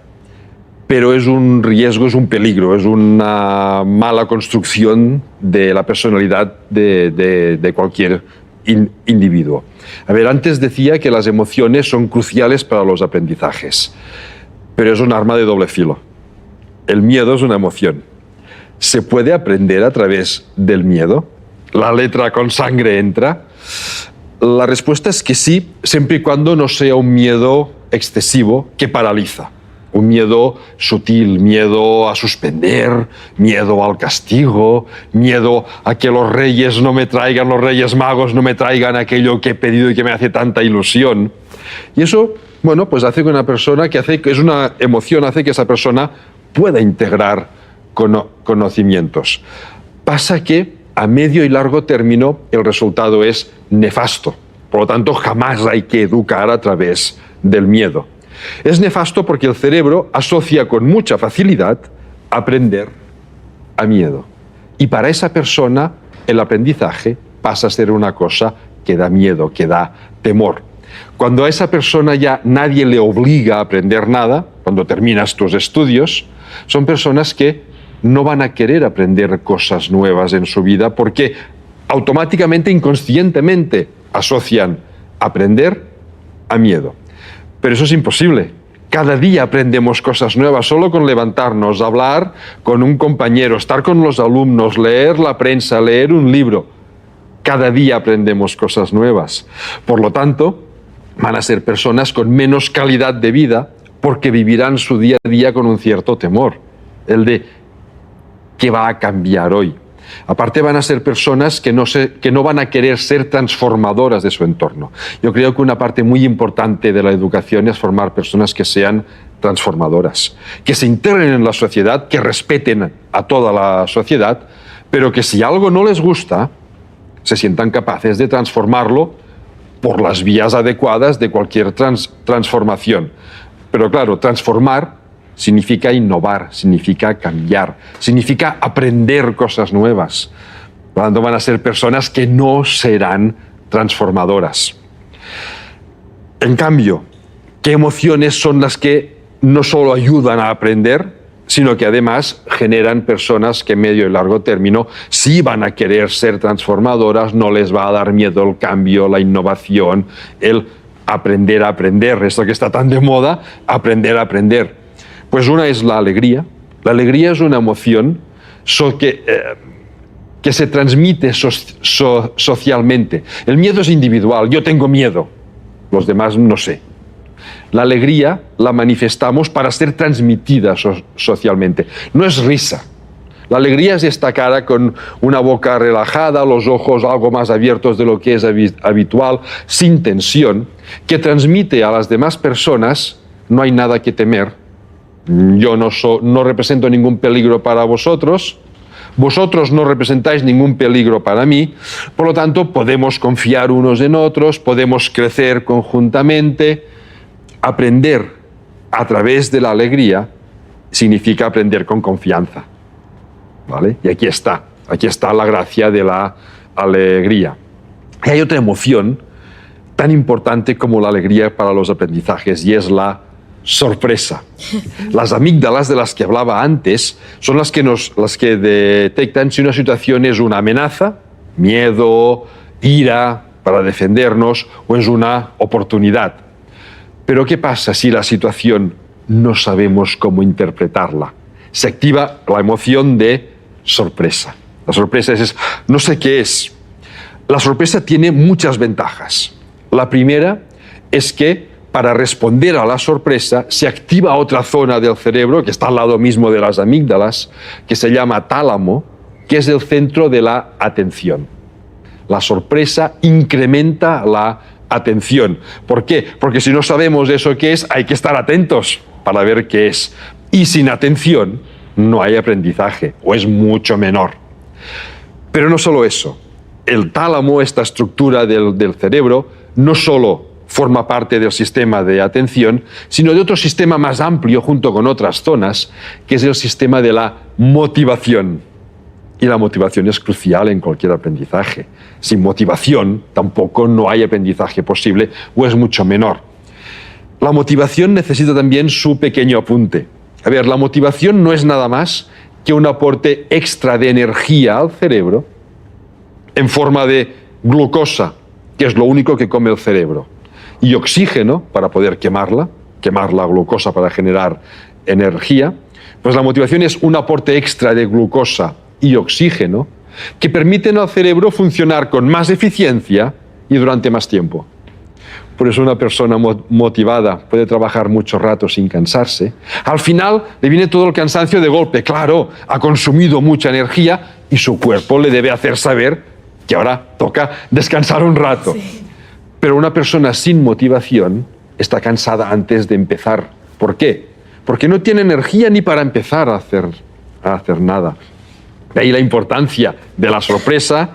pero es un riesgo, es un peligro, es una mala construcción de la personalidad de cualquier individuo. A ver, antes decía que las emociones son cruciales para los aprendizajes, pero es un arma de doble filo. El miedo es una emoción. ¿Se puede aprender a través del miedo? ¿La letra con sangre entra? La respuesta es que sí, siempre y cuando no sea un miedo excesivo que paraliza. Un miedo sutil, miedo a suspender, miedo al castigo, miedo a que los reyes magos no me traigan aquello que he pedido y que me hace tanta ilusión. Y eso, bueno, pues hace que una persona es una emoción, hace que esa persona pueda integrar conocimientos. Pasa que a medio y largo término el resultado es nefasto. Por lo tanto, jamás hay que educar a través del miedo. Es nefasto porque el cerebro asocia con mucha facilidad aprender a miedo. Y para esa persona el aprendizaje pasa a ser una cosa que da miedo, que da temor. Cuando a esa persona ya nadie le obliga a aprender nada, cuando terminas tus estudios, son personas que no van a querer aprender cosas nuevas en su vida porque automáticamente, inconscientemente, asocian aprender a miedo. Pero eso es imposible. Cada día aprendemos cosas nuevas, solo con levantarnos, hablar con un compañero, estar con los alumnos, leer la prensa, leer un libro. Cada día aprendemos cosas nuevas. Por lo tanto, van a ser personas con menos calidad de vida porque vivirán su día a día con un cierto temor. El de ¿qué va a cambiar hoy? Aparte van a ser personas que no van a querer ser transformadoras de su entorno. Yo creo que una parte muy importante de la educación es formar personas que sean transformadoras, que se integren en la sociedad, que respeten a toda la sociedad, pero que si algo no les gusta, se sientan capaces de transformarlo por las vías adecuadas de cualquier transformación. Pero claro, transformar significa innovar, significa cambiar, significa aprender cosas nuevas. Por lo tanto, van a ser personas que no serán transformadoras. En cambio, ¿qué emociones son las que no solo ayudan a aprender, sino que además generan personas que a medio y largo término sí van a querer ser transformadoras, no les va a dar miedo el cambio, la innovación, el aprender a aprender, esto que está tan de moda, aprender a aprender? Pues una es la alegría. La alegría es una emoción que se transmite socialmente. El miedo es individual, yo tengo miedo, los demás no sé. La alegría la manifestamos para ser transmitida socialmente. No es risa. La alegría es esta cara con una boca relajada, los ojos algo más abiertos de lo que es habitual, sin tensión, que transmite a las demás personas: no hay nada que temer. Yo no represento ningún peligro para vosotros, vosotros no representáis ningún peligro para mí, por lo tanto podemos confiar unos en otros, podemos crecer conjuntamente. Aprender a través de la alegría significa aprender con confianza, ¿vale? Y aquí está la gracia de la alegría. Y hay otra emoción tan importante como la alegría para los aprendizajes, y es la sorpresa. Las amígdalas de las que hablaba antes son las que detectan si una situación es una amenaza, miedo, ira para defendernos, o es una oportunidad. Pero ¿qué pasa si la situación no sabemos cómo interpretarla? Se activa la emoción de sorpresa. La sorpresa es no sé qué es. La sorpresa tiene muchas ventajas. La primera es que para responder a la sorpresa se activa otra zona del cerebro que está al lado mismo de las amígdalas, que se llama tálamo, que es el centro de la atención. La sorpresa incrementa la atención. ¿Por qué? Porque si no sabemos eso qué es, hay que estar atentos para ver qué es. Y sin atención no hay aprendizaje, o es mucho menor. Pero no solo eso. El tálamo, esta estructura del cerebro, no solo forma parte del sistema de atención, sino de otro sistema más amplio junto con otras zonas, que es el sistema de la motivación. Y la motivación es crucial en cualquier aprendizaje. Sin motivación tampoco no hay aprendizaje posible, o es mucho menor. La motivación necesita también su pequeño apunte. A ver, la motivación no es nada más que un aporte extra de energía al cerebro en forma de glucosa, que es lo único que come el cerebro, y oxígeno para poder quemar la glucosa para generar energía. Pues la motivación es un aporte extra de glucosa y oxígeno que permiten al cerebro funcionar con más eficiencia y durante más tiempo. Por eso una persona motivada puede trabajar mucho rato sin cansarse. Al final le viene todo el cansancio de golpe. Claro, ha consumido mucha energía y su cuerpo le debe hacer saber que ahora toca descansar un rato. Sí. Pero una persona sin motivación está cansada antes de empezar. ¿Por qué? Porque no tiene energía ni para empezar a hacer nada. De ahí la importancia de la sorpresa,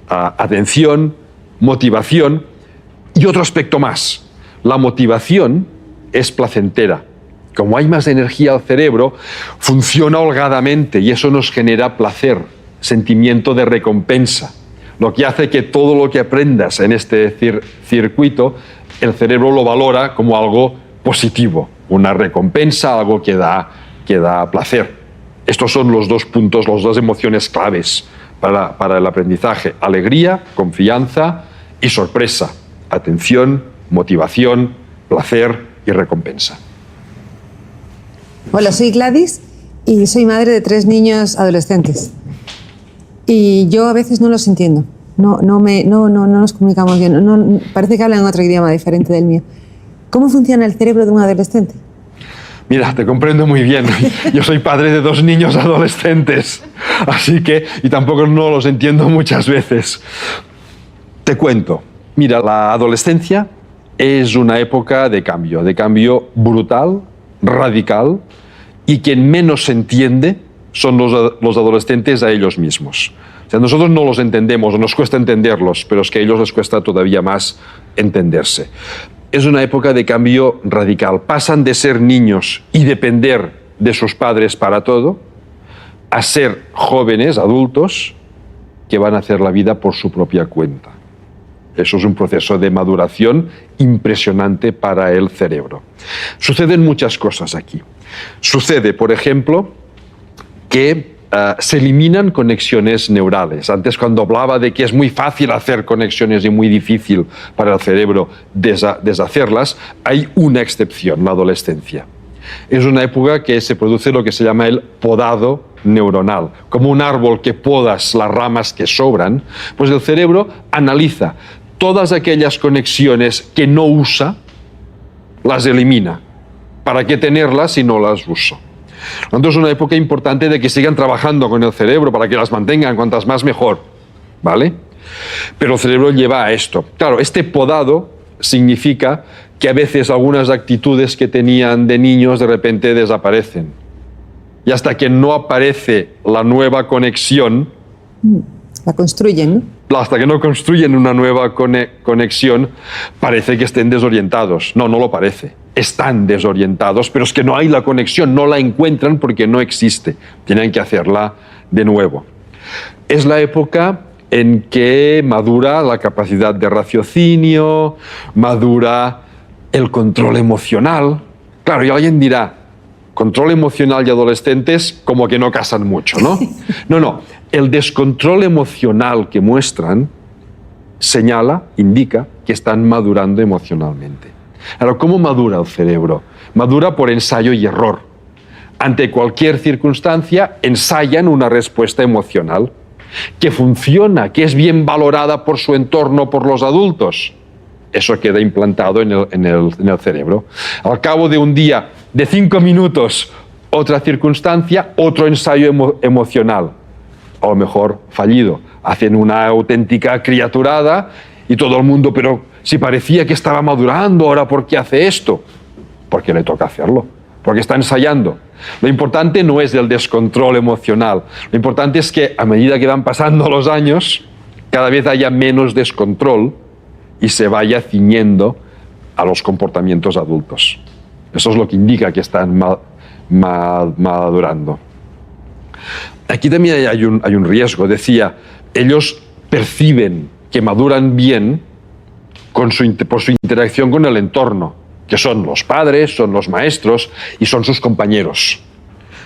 atención, motivación. Y otro aspecto más, la motivación es placentera. Como hay más energía al cerebro, funciona holgadamente y eso nos genera placer, sentimiento de recompensa. Lo que hace que todo lo que aprendas en este circuito, el cerebro lo valora como algo positivo, una recompensa, algo que da placer. Estos son los dos puntos, las dos emociones claves para el aprendizaje: alegría, confianza y sorpresa. Atención, motivación, placer y recompensa. Hola, soy Gladys y soy madre de 3 niños adolescentes. Y yo a veces no los entiendo. No nos comunicamos bien. Parece que hablan otro idioma diferente del mío. ¿Cómo funciona el cerebro de un adolescente? Mira, te comprendo muy bien. Yo soy padre de 2 niños adolescentes, así que, y tampoco no los entiendo muchas veces. Te cuento. Mira, la adolescencia es una época de cambio brutal, radical, y quien menos se entiende son los adolescentes a ellos mismos. O sea, nosotros no los entendemos, o nos cuesta entenderlos, pero es que a ellos les cuesta todavía más entenderse. Es una época de cambio radical. Pasan de ser niños y depender de sus padres para todo, a ser jóvenes, adultos, que van a hacer la vida por su propia cuenta. Eso es un proceso de maduración impresionante para el cerebro. Suceden muchas cosas aquí. Sucede, por ejemplo, que se eliminan conexiones neurales. Antes, cuando hablaba de que es muy fácil hacer conexiones y muy difícil para el cerebro deshacerlas, hay una excepción, la adolescencia. Es una época que se produce lo que se llama el podado neuronal. Como un árbol que podas las ramas que sobran, pues el cerebro analiza todas aquellas conexiones que no usa, las elimina. ¿Para qué tenerlas si no las uso? Entonces es una época importante de que sigan trabajando con el cerebro para que las mantengan, cuantas más mejor, ¿vale? Pero el cerebro lleva a esto. Claro, este podado significa que a veces algunas actitudes que tenían de niños de repente desaparecen. Y hasta que no aparece la nueva conexión... La construyen, ¿no? Hasta que no construyen una nueva conexión, parece que estén desorientados. No lo parece. Están desorientados, pero es que no hay la conexión, no la encuentran porque no existe. Tienen que hacerla de nuevo. Es la época en que madura la capacidad de raciocinio, madura el control emocional. Claro, y alguien dirá, control emocional y adolescentes como que no casan mucho, ¿no? No, el descontrol emocional que muestran señala, indica que están madurando emocionalmente. Ahora, ¿cómo madura el cerebro? Madura por ensayo y error. Ante cualquier circunstancia ensayan una respuesta emocional que funciona, que es bien valorada por su entorno, por los adultos. Eso queda implantado en el cerebro. Al cabo de un día, de 5 minutos, otra circunstancia, otro ensayo emocional, a lo mejor fallido. Hacen una auténtica criaturada y todo el mundo, pero si parecía que estaba madurando, ¿ahora por qué hace esto? Porque le toca hacerlo, porque está ensayando. Lo importante no es el descontrol emocional, lo importante es que a medida que van pasando los años, cada vez haya menos descontrol y se vaya ciñendo a los comportamientos adultos. Eso es lo que indica que están madurando. Aquí también hay un riesgo. Decía, ellos perciben que maduran bien por su interacción con el entorno, que son los padres, son los maestros y son sus compañeros.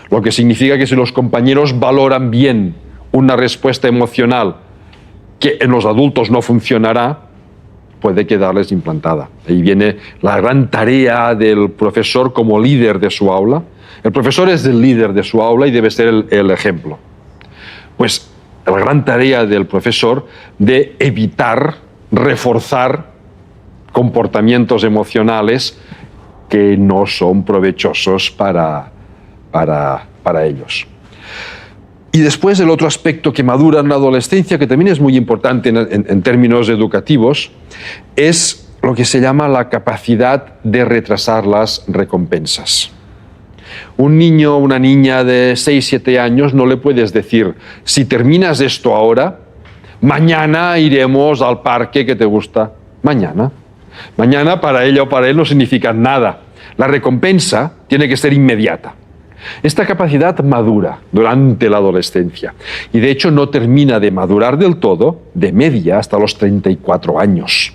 Lo que significa que si los compañeros valoran bien una respuesta emocional que en los adultos no funcionará, puede quedarles implantada. Ahí viene la gran tarea del profesor como líder de su aula. El profesor es el líder de su aula y debe ser el ejemplo. Pues la gran tarea del profesor de evitar, reforzar comportamientos emocionales que no son provechosos para ellos. Y después el otro aspecto que madura en la adolescencia, que también es muy importante en términos educativos, es lo que se llama la capacidad de retrasar las recompensas. Un niño o una niña de 6-7 años no le puedes decir, si terminas esto ahora, mañana iremos al parque que te gusta. Mañana. Mañana para ella o para él no significa nada. La recompensa tiene que ser inmediata. Esta capacidad madura durante la adolescencia y de hecho no termina de madurar del todo, de media, hasta los 34 años.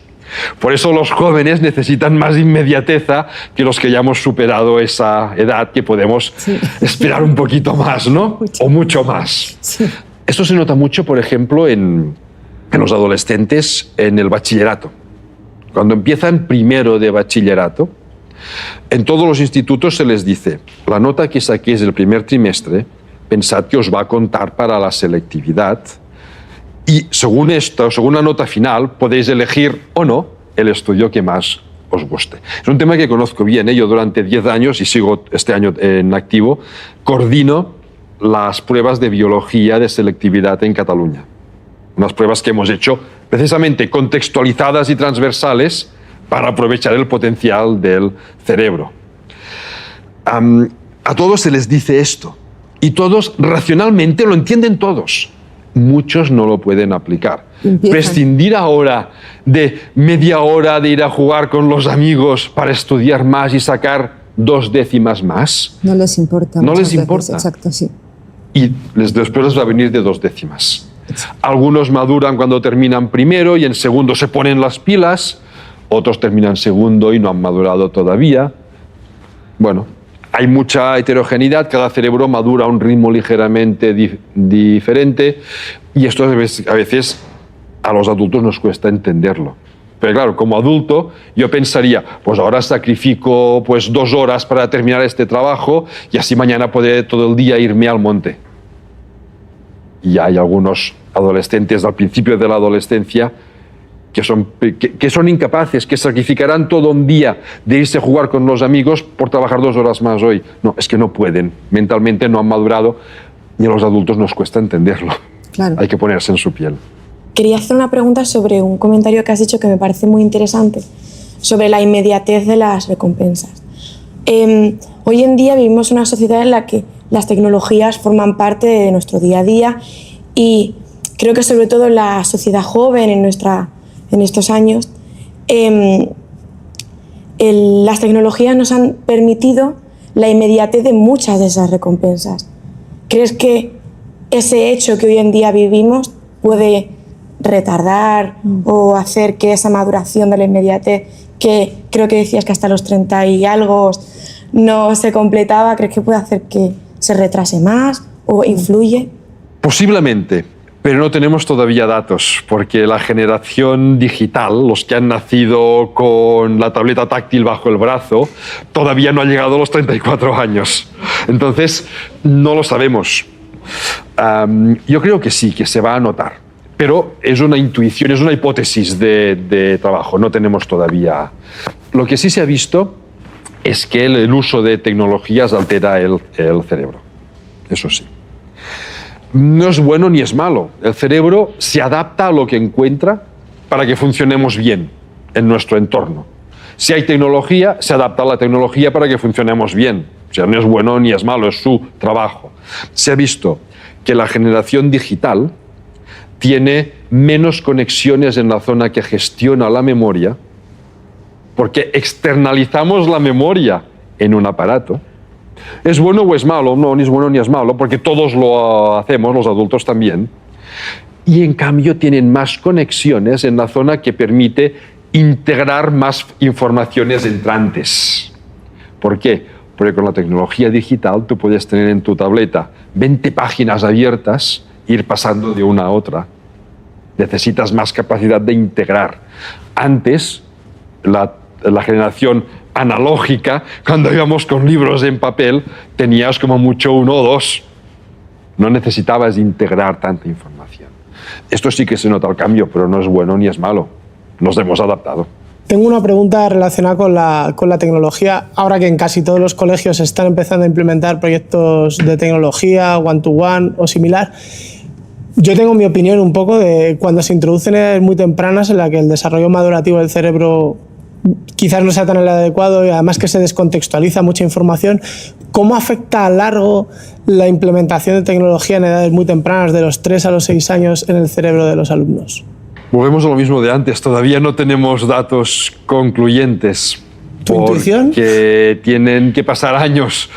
Por eso los jóvenes necesitan más inmediateza que los que ya hemos superado esa edad, que podemos esperar un poquito más, ¿no? O mucho más. Sí. Esto se nota mucho, por ejemplo, en los adolescentes en el bachillerato. Cuando empiezan primero de bachillerato, en todos los institutos se les dice, la nota que saquéis del primer trimestre, pensad que os va a contar para la selectividad y según esto, según la nota final, podéis elegir o no el estudio que más os guste. Es un tema que conozco bien. Yo durante 10 años, y sigo este año en activo, coordino las pruebas de biología de selectividad en Cataluña. Unas pruebas que hemos hecho precisamente contextualizadas y transversales para aprovechar el potencial del cerebro. A todos se les dice esto y todos racionalmente lo entienden todos. Muchos no lo pueden aplicar. Prescindir ahora de media hora de ir a jugar con los amigos para estudiar más y sacar 2 décimas más. No les importa. No les veces. importa. Exacto, sí. Y después les va a venir de 2 décimas. Algunos maduran cuando terminan primero y en segundo se ponen las pilas. Otros terminan segundo y no han madurado todavía. Bueno, hay mucha heterogeneidad, cada cerebro madura a un ritmo ligeramente diferente y esto a veces a los adultos nos cuesta entenderlo. Pero claro, como adulto yo pensaría, pues ahora sacrifico 2 horas para terminar este trabajo y así mañana podré todo el día irme al monte. Y hay algunos adolescentes al principio de la adolescencia que son incapaces, que sacrificarán todo un día de irse a jugar con los amigos por trabajar 2 horas más hoy. No, es que no pueden, mentalmente no han madurado y a los adultos nos cuesta entenderlo. Claro. Hay que ponerse en su piel. Quería hacer una pregunta sobre un comentario que has dicho que me parece muy interesante, sobre la inmediatez de las recompensas. Hoy en día vivimos en una sociedad en la que las tecnologías forman parte de nuestro día a día y creo que sobre todo en la sociedad joven, en estos años, las tecnologías nos han permitido la inmediatez de muchas de esas recompensas. ¿Crees que ese hecho que hoy en día vivimos puede retardar o hacer que esa maduración de la inmediatez, que creo que decías que hasta los 30 y algo no se completaba, ¿crees que puede hacer que se retrase más o influye? Posiblemente, pero no tenemos todavía datos, porque la generación digital, los que han nacido con la tableta táctil bajo el brazo, todavía no ha llegado a los 34 años. Entonces, no lo sabemos. Yo creo que sí, que se va a notar, pero es una intuición, es una hipótesis de trabajo, no tenemos todavía. Lo que sí se ha visto es que el uso de tecnologías altera el cerebro, eso sí. No es bueno ni es malo. El cerebro se adapta a lo que encuentra para que funcionemos bien en nuestro entorno. Si hay tecnología, se adapta a la tecnología para que funcionemos bien. O sea, no es bueno ni es malo, es su trabajo. Se ha visto que la generación digital tiene menos conexiones en la zona que gestiona la memoria, porque externalizamos la memoria en un aparato. ¿Es bueno o es malo? No, ni es bueno ni es malo, porque todos lo hacemos, los adultos también. Y en cambio tienen más conexiones en la zona que permite integrar más informaciones entrantes. ¿Por qué? Porque con la tecnología digital tú puedes tener en tu tableta 20 páginas abiertas e ir pasando de una a otra. Necesitas más capacidad de integrar. Antes, la generación analógica, cuando íbamos con libros en papel, tenías como mucho 1 o 2. No necesitabas integrar tanta información. Esto sí que se nota el cambio, pero no es bueno ni es malo. Nos hemos adaptado. Tengo una pregunta relacionada con la tecnología. Ahora que en casi todos los colegios se están empezando a implementar proyectos de tecnología, one-to-one o similar, yo tengo mi opinión un poco de cuando se introducen edades muy tempranas en la que el desarrollo madurativo del cerebro quizás no sea tan el adecuado y además que se descontextualiza mucha información. ¿Cómo afecta a largo la implementación de tecnología en edades muy tempranas, de los 3 a los 6 años, en el cerebro de los alumnos? Volvemos a lo mismo de antes. Todavía no tenemos datos concluyentes. ¿Tu intuición? Que tienen que pasar años,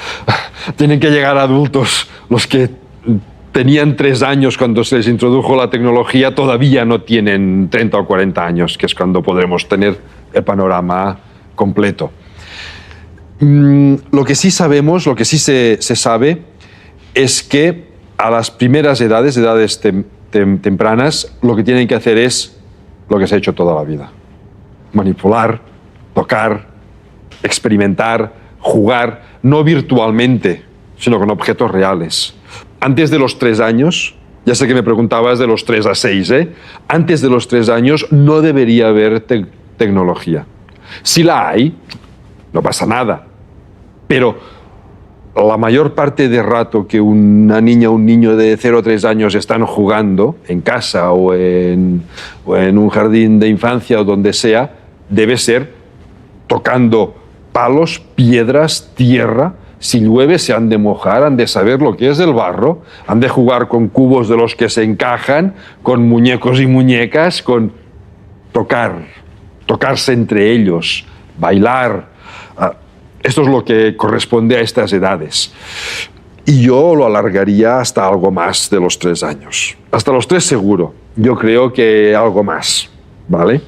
tienen que llegar adultos. Los que tenían 3 años cuando se les introdujo la tecnología todavía no tienen 30 o 40 años, que es cuando podremos tener el panorama completo. Lo que sí sabemos, lo que sí se sabe, es que a las primeras edades tempranas, lo que tienen que hacer es lo que se ha hecho toda la vida. Manipular, tocar, experimentar, jugar, no virtualmente, sino con objetos reales. Antes de los 3 años, ya sé que me preguntabas de los 3 a 6, antes de los 3 años no debería haber tecnología. Si la hay, no pasa nada. Pero la mayor parte del rato que una niña o un niño de 0 a 3 años están jugando en casa o en un jardín de infancia o donde sea, debe ser tocando palos, piedras, tierra. Si llueve se han de mojar, han de saber lo que es el barro, han de jugar con cubos de los que se encajan, con muñecos y muñecas, con tocarse entre ellos, bailar. Esto es lo que corresponde a estas edades. Y yo lo alargaría hasta algo más de los 3 años. Hasta los 3 seguro. Yo creo que algo más, ¿vale?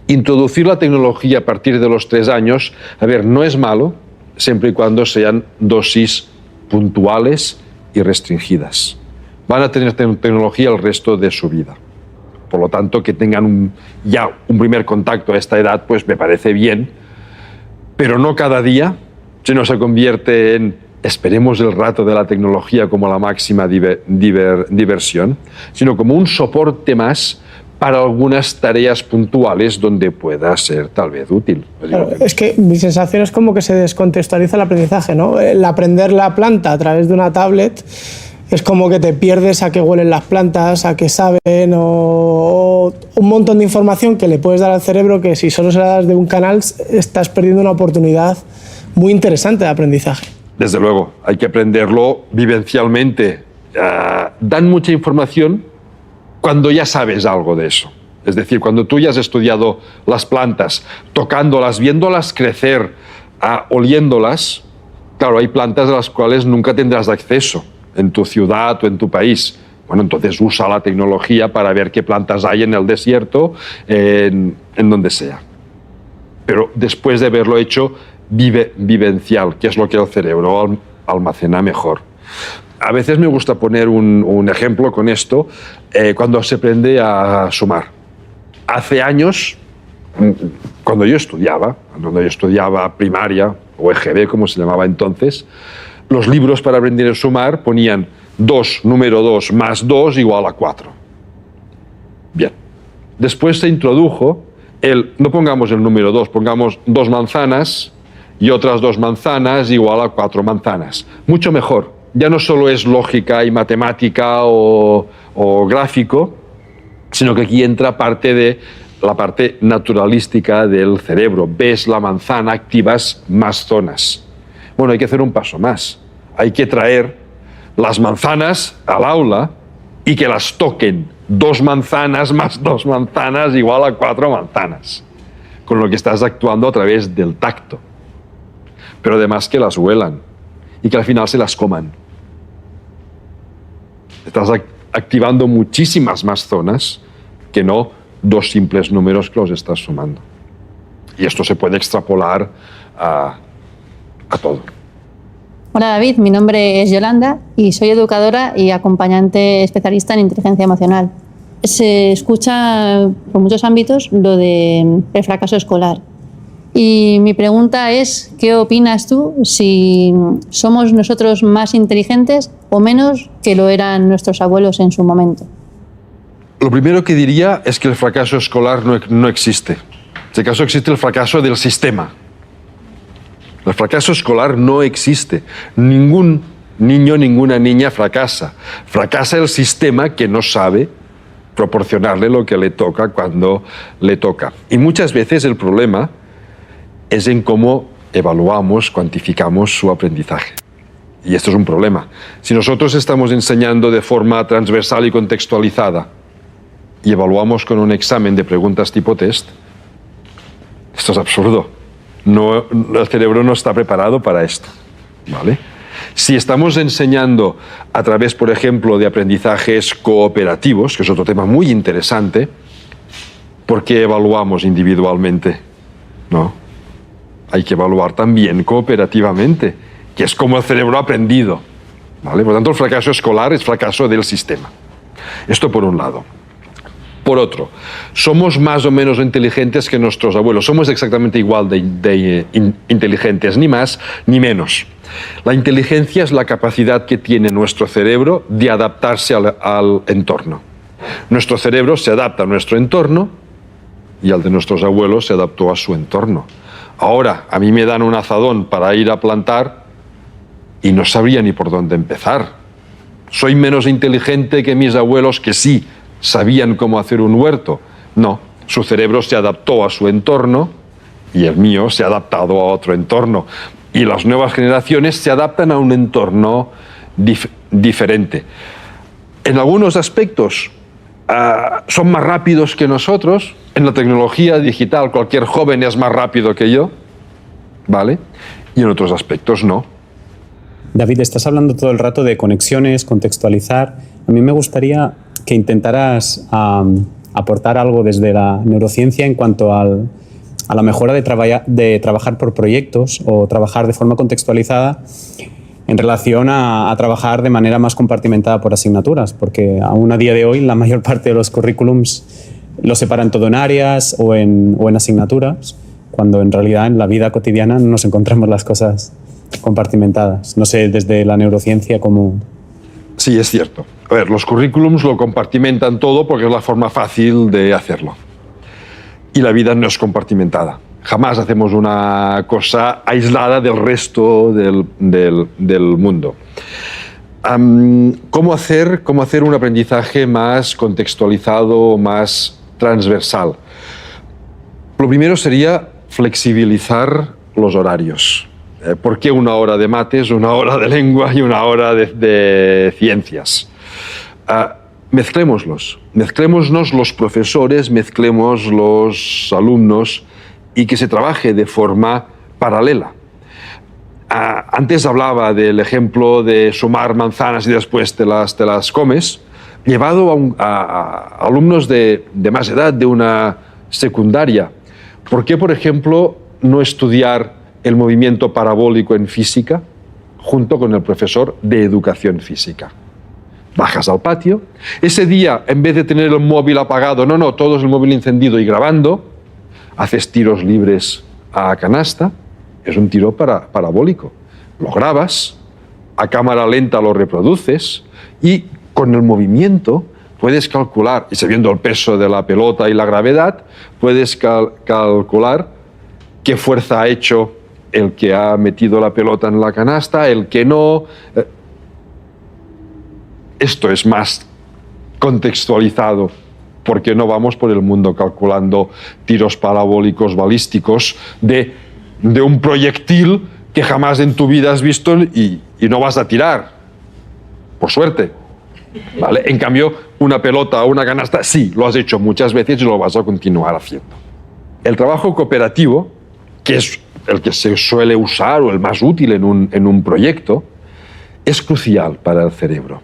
Introducir la tecnología a partir de los 3 años, a ver, no es malo, siempre y cuando sean dosis puntuales y restringidas. Van a tener tecnología el resto de su vida. Por lo tanto, que tengan ya un primer contacto a esta edad, pues me parece bien, pero no cada día, si no se convierte en esperemos el rato de la tecnología como la máxima diversión, sino como un soporte más para algunas tareas puntuales donde pueda ser tal vez útil. Claro, es que mi sensación es como que se descontextualiza el aprendizaje, ¿no? El aprender la planta a través de una tablet es como que te pierdes a qué huelen las plantas, a qué saben, o un montón de información que le puedes dar al cerebro que si solo se la das de un canal estás perdiendo una oportunidad muy interesante de aprendizaje. Desde luego, hay que aprenderlo vivencialmente. Dan mucha información cuando ya sabes algo de eso. Es decir, cuando tú ya has estudiado las plantas, tocándolas, viéndolas crecer, oliéndolas, claro, hay plantas a las cuales nunca tendrás acceso en tu ciudad o en tu país. Bueno, entonces usa la tecnología para ver qué plantas hay en el desierto, en donde sea. Pero después de haberlo hecho, vivencial, que es lo que el cerebro almacena mejor. A veces me gusta poner un ejemplo con esto cuando se aprende a sumar. Hace años, cuando yo estudiaba primaria o EGB, como se llamaba entonces, los libros para aprender a sumar ponían 2, número 2 más 2 igual a 4. Bien. Después se introdujo no pongamos el número 2, pongamos 2 manzanas y otras 2 manzanas igual a 4 manzanas. Mucho mejor. Ya no solo es lógica y matemática o gráfico, sino que aquí entra la parte naturalística del cerebro. Ves la manzana, activas más zonas. Bueno, hay que hacer un paso más. Hay que traer las manzanas al aula y que las toquen 2 manzanas más 2 manzanas igual a 4 manzanas. Con lo que estás actuando a través del tacto. Pero además que las huelan y que al final se las coman. Estás activando muchísimas más zonas que no 2 simples números que los estás sumando. Y esto se puede extrapolar a todo. Hola David, mi nombre es Yolanda y soy educadora y acompañante especialista en inteligencia emocional. Se escucha por muchos ámbitos lo del fracaso escolar. Y mi pregunta es, ¿qué opinas tú si somos nosotros más inteligentes o menos que lo eran nuestros abuelos en su momento? Lo primero que diría es que el fracaso escolar no existe. En este caso existe el fracaso del sistema. El fracaso escolar no existe. Ningún niño, ninguna niña fracasa. Fracasa el sistema que no sabe proporcionarle lo que le toca cuando le toca. Y muchas veces el problema es en cómo evaluamos, cuantificamos su aprendizaje. Y esto es un problema. Si nosotros estamos enseñando de forma transversal y contextualizada y evaluamos con un examen de preguntas tipo test, esto es absurdo. El cerebro no está preparado para esto, ¿vale? Si estamos enseñando a través, por ejemplo, de aprendizajes cooperativos, que es otro tema muy interesante, ¿por qué evaluamos individualmente? ¿No? Hay que evaluar también cooperativamente, que es como el cerebro ha aprendido, ¿vale? Por lo tanto, el fracaso escolar es fracaso del sistema. Esto por un lado. Por otro, somos más o menos inteligentes que nuestros abuelos. Somos exactamente igual de inteligentes, ni más ni menos. La inteligencia es la capacidad que tiene nuestro cerebro de adaptarse al entorno. Nuestro cerebro se adapta a nuestro entorno y al de nuestros abuelos se adaptó a su entorno. Ahora, a mí me dan un azadón para ir a plantar y no sabría ni por dónde empezar. ¿Soy menos inteligente que mis abuelos que sí sabían cómo hacer un huerto? No, su cerebro se adaptó a su entorno y el mío se ha adaptado a otro entorno. Y las nuevas generaciones se adaptan a un entorno diferente. En algunos aspectos son más rápidos que nosotros. En la tecnología digital cualquier joven es más rápido que yo, ¿vale? Y en otros aspectos no. David, estás hablando todo el rato de conexiones, contextualizar. A mí me gustaría que intentaras aportar algo desde la neurociencia en cuanto a la mejora de trabajar por proyectos o trabajar de forma contextualizada en relación a trabajar de manera más compartimentada por asignaturas, porque aún a día de hoy la mayor parte de los currículums lo separan todo en áreas o en asignaturas, cuando en realidad en la vida cotidiana no nos encontramos las cosas compartimentadas. No sé, desde la neurociencia cómo... Sí, es cierto. A ver, los currículums lo compartimentan todo porque es la forma fácil de hacerlo. Y la vida no es compartimentada. Jamás hacemos una cosa aislada del resto del mundo. ¿Cómo hacer un aprendizaje más contextualizado, más transversal? Lo primero sería flexibilizar los horarios. ¿Por qué 1 hora de mates, 1 hora de lengua y 1 hora de ciencias? Mezclémoslos. Mezclémonos los profesores, mezclemos los alumnos y que se trabaje de forma paralela. Antes hablaba del ejemplo de sumar manzanas y después te las comes, llevado a alumnos de más edad, de una secundaria. ¿Por qué, por ejemplo, no estudiar el movimiento parabólico en física junto con el profesor de educación física. Bajas al patio. Ese día, en vez de tener el móvil apagado, no, todo es el móvil encendido y grabando, haces tiros libres a canasta. Es un tiro parabólico. Lo grabas, a cámara lenta lo reproduces y con el movimiento puedes calcular, y sabiendo el peso de la pelota y la gravedad, puedes calcular qué fuerza ha hecho el que ha metido la pelota en la canasta, el que no. Esto es más contextualizado, porque no vamos por el mundo calculando tiros parabólicos balísticos de un proyectil que jamás en tu vida has visto y no vas a tirar, por suerte. ¿Vale? En cambio, una pelota o una canasta, sí, lo has hecho muchas veces y lo vas a continuar haciendo. El trabajo cooperativo, que es el que se suele usar o el más útil en un proyecto, es crucial para el cerebro.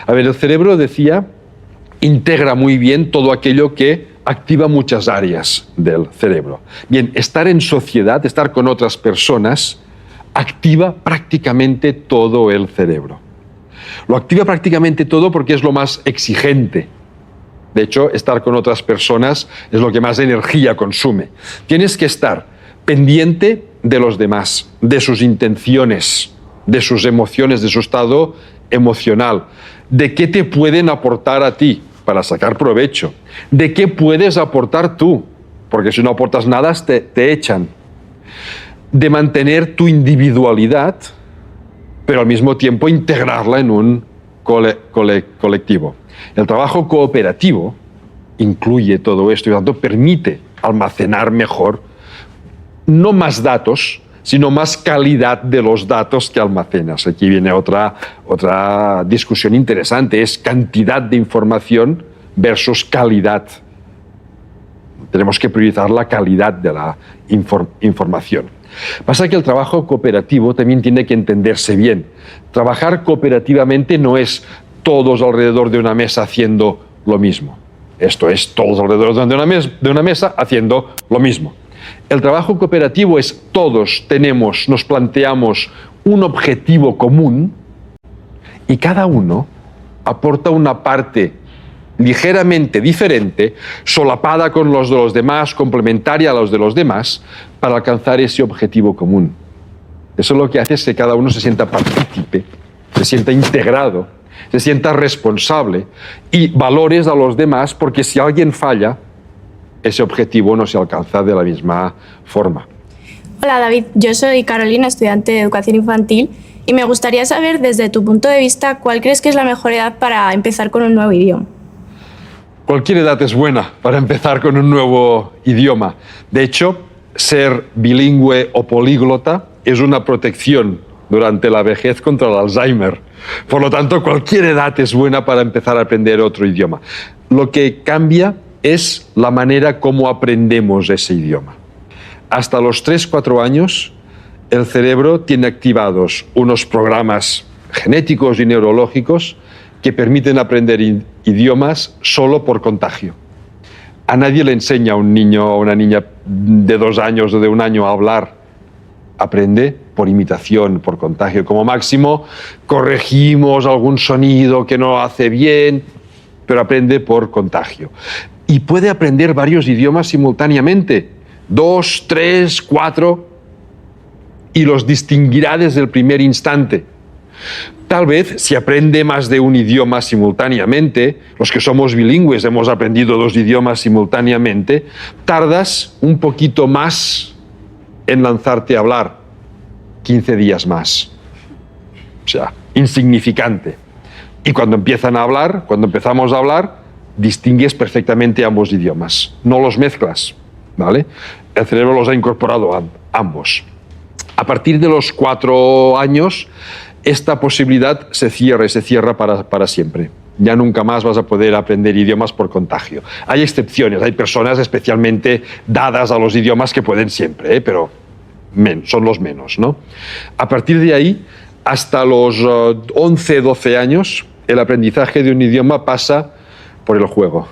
A ver, el cerebro, decía, integra muy bien todo aquello que activa muchas áreas del cerebro. Bien, estar en sociedad, estar con otras personas, activa prácticamente todo el cerebro. Lo activa prácticamente todo porque es lo más exigente. De hecho, estar con otras personas es lo que más energía consume. Tienes que estar pendiente de los demás, de sus intenciones, de sus emociones, de su estado emocional, de qué te pueden aportar a ti para sacar provecho, de qué puedes aportar tú, porque si no aportas nada te echan, de mantener tu individualidad, pero al mismo tiempo integrarla en un colectivo. El trabajo cooperativo incluye todo esto y por lo tanto permite almacenar mejor, no más datos, sino más calidad de los datos que almacenas. Aquí viene otra discusión interesante, es cantidad de información versus calidad. Tenemos que priorizar la calidad de la información. Pasa que el trabajo cooperativo también tiene que entenderse bien. Trabajar cooperativamente no es todos alrededor de una mesa haciendo lo mismo. Esto es todos alrededor de una mesa haciendo lo mismo. El trabajo cooperativo es todos nos planteamos un objetivo común y cada uno aporta una parte ligeramente diferente, solapada con los de los demás, complementaria a los de los demás, para alcanzar ese objetivo común. Eso lo que hace es que cada uno se sienta partícipe, se sienta integrado, se sienta responsable y valores a los demás, porque si alguien falla, ese objetivo no se alcanza de la misma forma. Hola David, yo soy Carolina, estudiante de educación infantil, y me gustaría saber desde tu punto de vista cuál crees que es la mejor edad para empezar con un nuevo idioma. Cualquier edad es buena para empezar con un nuevo idioma. De hecho, ser bilingüe o políglota es una protección durante la vejez contra el Alzheimer. Por lo tanto, cualquier edad es buena para empezar a aprender otro idioma. Lo que cambia es la manera como aprendemos ese idioma. Hasta los 3-4 años, el cerebro tiene activados unos programas genéticos y neurológicos que permiten aprender idiomas solo por contagio. A nadie le enseña a un niño o una niña de 2 años o de 1 año a hablar. Aprende por imitación, por contagio. Como máximo, corregimos algún sonido que no hace bien, pero aprende por contagio. Y puede aprender varios idiomas simultáneamente, 2, 3, 4, y los distinguirá desde el primer instante. Tal vez, si aprende más de un idioma simultáneamente, los que somos bilingües hemos aprendido 2 idiomas simultáneamente, tardas un poquito más en lanzarte a hablar, 15 días más. O sea, insignificante. Y cuando empezamos a hablar, distingues perfectamente ambos idiomas. No los mezclas, ¿vale? El cerebro los ha incorporado ambos. A partir de los 4 años, esta posibilidad se cierra para siempre. Ya nunca más vas a poder aprender idiomas por contagio. Hay excepciones, hay personas especialmente dadas a los idiomas que pueden siempre, pero son los menos, ¿no? A partir de ahí, hasta los 11, 12 años, el aprendizaje de un idioma pasa por el juego.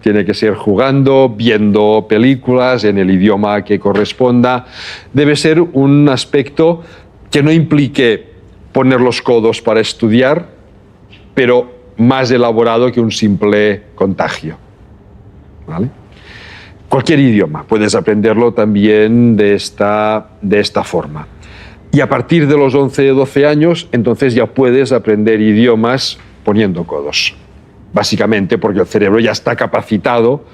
Tiene que ser jugando, viendo películas en el idioma que corresponda. Debe ser un aspecto que no implique poner los codos para estudiar, pero más elaborado que un simple contagio. ¿Vale? Cualquier idioma, puedes aprenderlo también de esta forma. Y a partir de los 11 o 12 años, entonces ya puedes aprender idiomas poniendo codos. Básicamente porque el cerebro ya está capacitado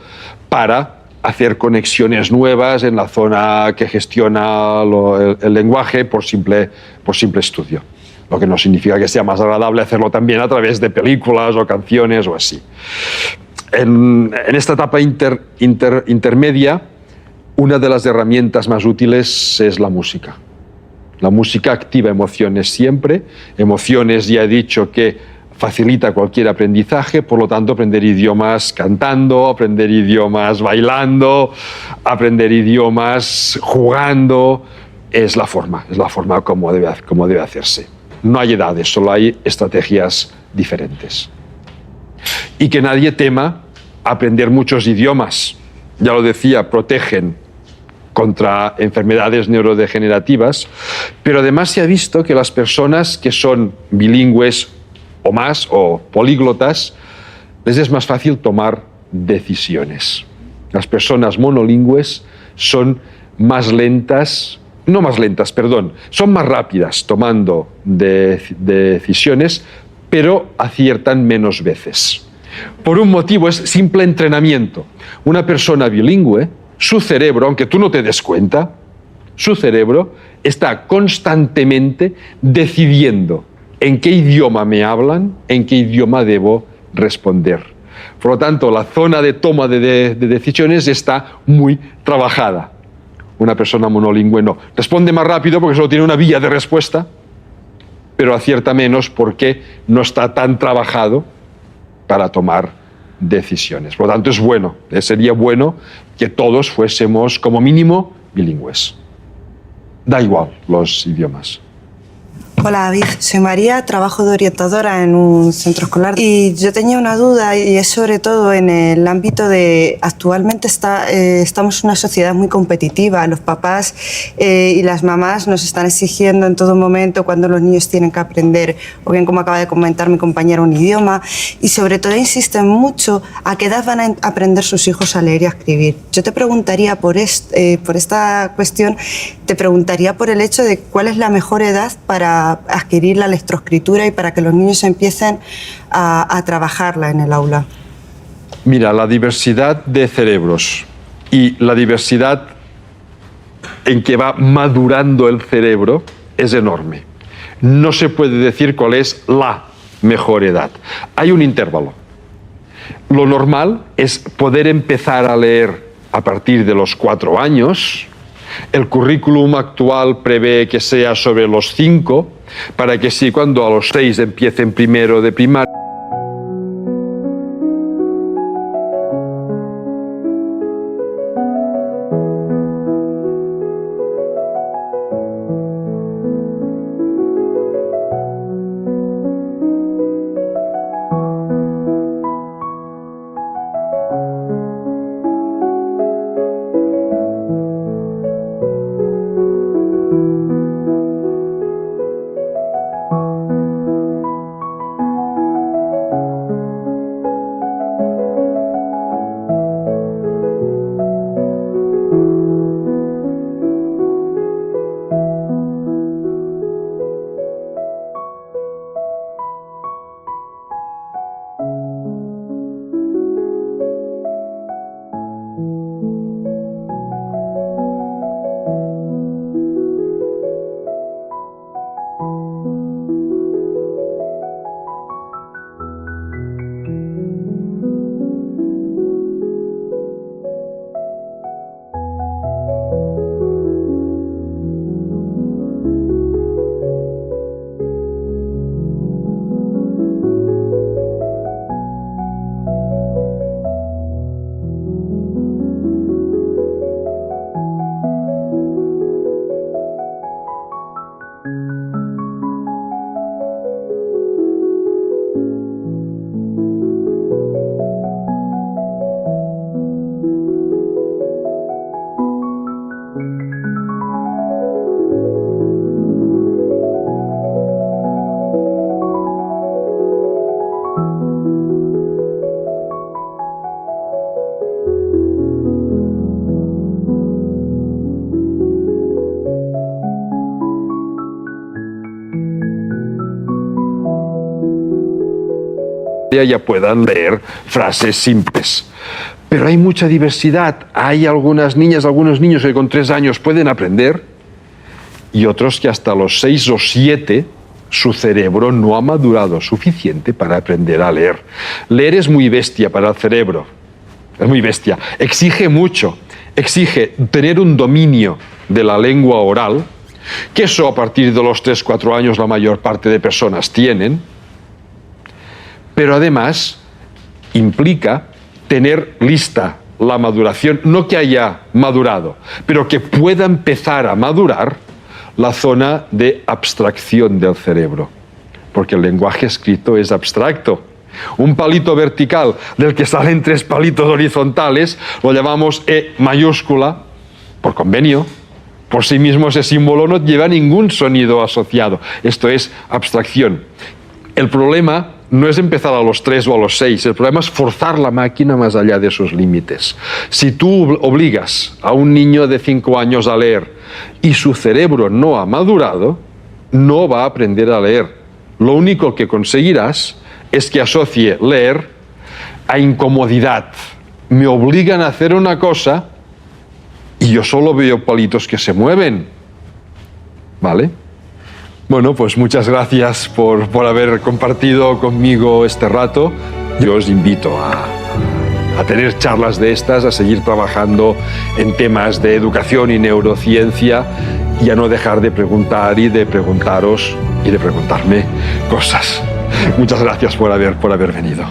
para hacer conexiones nuevas en la zona que gestiona el lenguaje por simple estudio. Lo que no significa que sea más agradable hacerlo también a través de películas o canciones o así. En esta etapa intermedia, una de las herramientas más útiles es la música. La música activa emociones siempre. Emociones, ya he dicho, que facilita cualquier aprendizaje, por lo tanto, aprender idiomas cantando, aprender idiomas bailando, aprender idiomas jugando, es la forma como debe hacerse. No hay edades, solo hay estrategias diferentes. Y que nadie tema aprender muchos idiomas. Ya lo decía, protegen contra enfermedades neurodegenerativas, pero además se ha visto que las personas que son bilingües o más, o políglotas, les es más fácil tomar decisiones. Las personas monolingües son más lentas, son más rápidas tomando decisiones, pero aciertan menos veces. Por un motivo, es simple entrenamiento. Una persona bilingüe, su cerebro, aunque tú no te des cuenta, su cerebro está constantemente decidiendo en qué idioma me hablan, en qué idioma debo responder. Por lo tanto, la zona de toma de decisiones está muy trabajada. Una persona monolingüe no. Responde más rápido porque solo tiene una vía de respuesta, pero acierta menos porque no está tan trabajado para tomar decisiones. Por lo tanto, sería bueno que todos fuésemos como mínimo bilingües. Da igual los idiomas. Hola David, soy María, trabajo de orientadora en un centro escolar y yo tenía una duda y es sobre todo en el ámbito de actualmente estamos en una sociedad muy competitiva, los papás y las mamás nos están exigiendo en todo momento cuando los niños tienen que aprender, o bien como acaba de comentar mi compañera, un idioma, y sobre todo insisten mucho a qué edad van a aprender sus hijos a leer y a escribir. Yo te preguntaría por esta cuestión, te preguntaría por el hecho de cuál es la mejor edad para adquirir la lectoescritura y para que los niños empiecen a trabajarla en el aula. Mira, la diversidad de cerebros y la diversidad en que va madurando el cerebro es enorme. No se puede decir cuál es la mejor edad. Hay un intervalo. Lo normal es poder empezar a leer a partir de los 4 años. El currículum actual prevé que sea sobre los 5, para que sí, cuando a los 6 empiecen primero de primaria. ya puedan leer frases simples. Pero hay mucha diversidad. Hay algunas niñas, algunos niños que con 3 años pueden aprender y otros que hasta los 6 o 7 su cerebro no ha madurado suficiente para aprender a leer. Leer es muy bestia para el cerebro. Es muy bestia. Exige mucho. Exige tener un dominio de la lengua oral, que eso a partir de los 3-4 años la mayor parte de personas tienen, pero además implica tener lista la maduración, no que haya madurado, pero que pueda empezar a madurar la zona de abstracción del cerebro, porque el lenguaje escrito es abstracto. Un palito vertical del que salen 3 palitos horizontales lo llamamos E mayúscula, por convenio. Por sí mismo ese símbolo no lleva ningún sonido asociado. Esto es abstracción. El problema no es empezar a los 3 o a los 6, el problema es forzar la máquina más allá de sus límites. Si tú obligas a un niño de 5 años a leer y su cerebro no ha madurado, no va a aprender a leer. Lo único que conseguirás es que asocie leer a incomodidad. Me obligan a hacer una cosa y yo solo veo palitos que se mueven. ¿Vale? Bueno, pues muchas gracias por haber compartido conmigo este rato. Yo os invito a tener charlas de estas, a seguir trabajando en temas de educación y neurociencia y a no dejar de preguntar y de preguntaros y de preguntarme cosas. Muchas gracias por haber venido.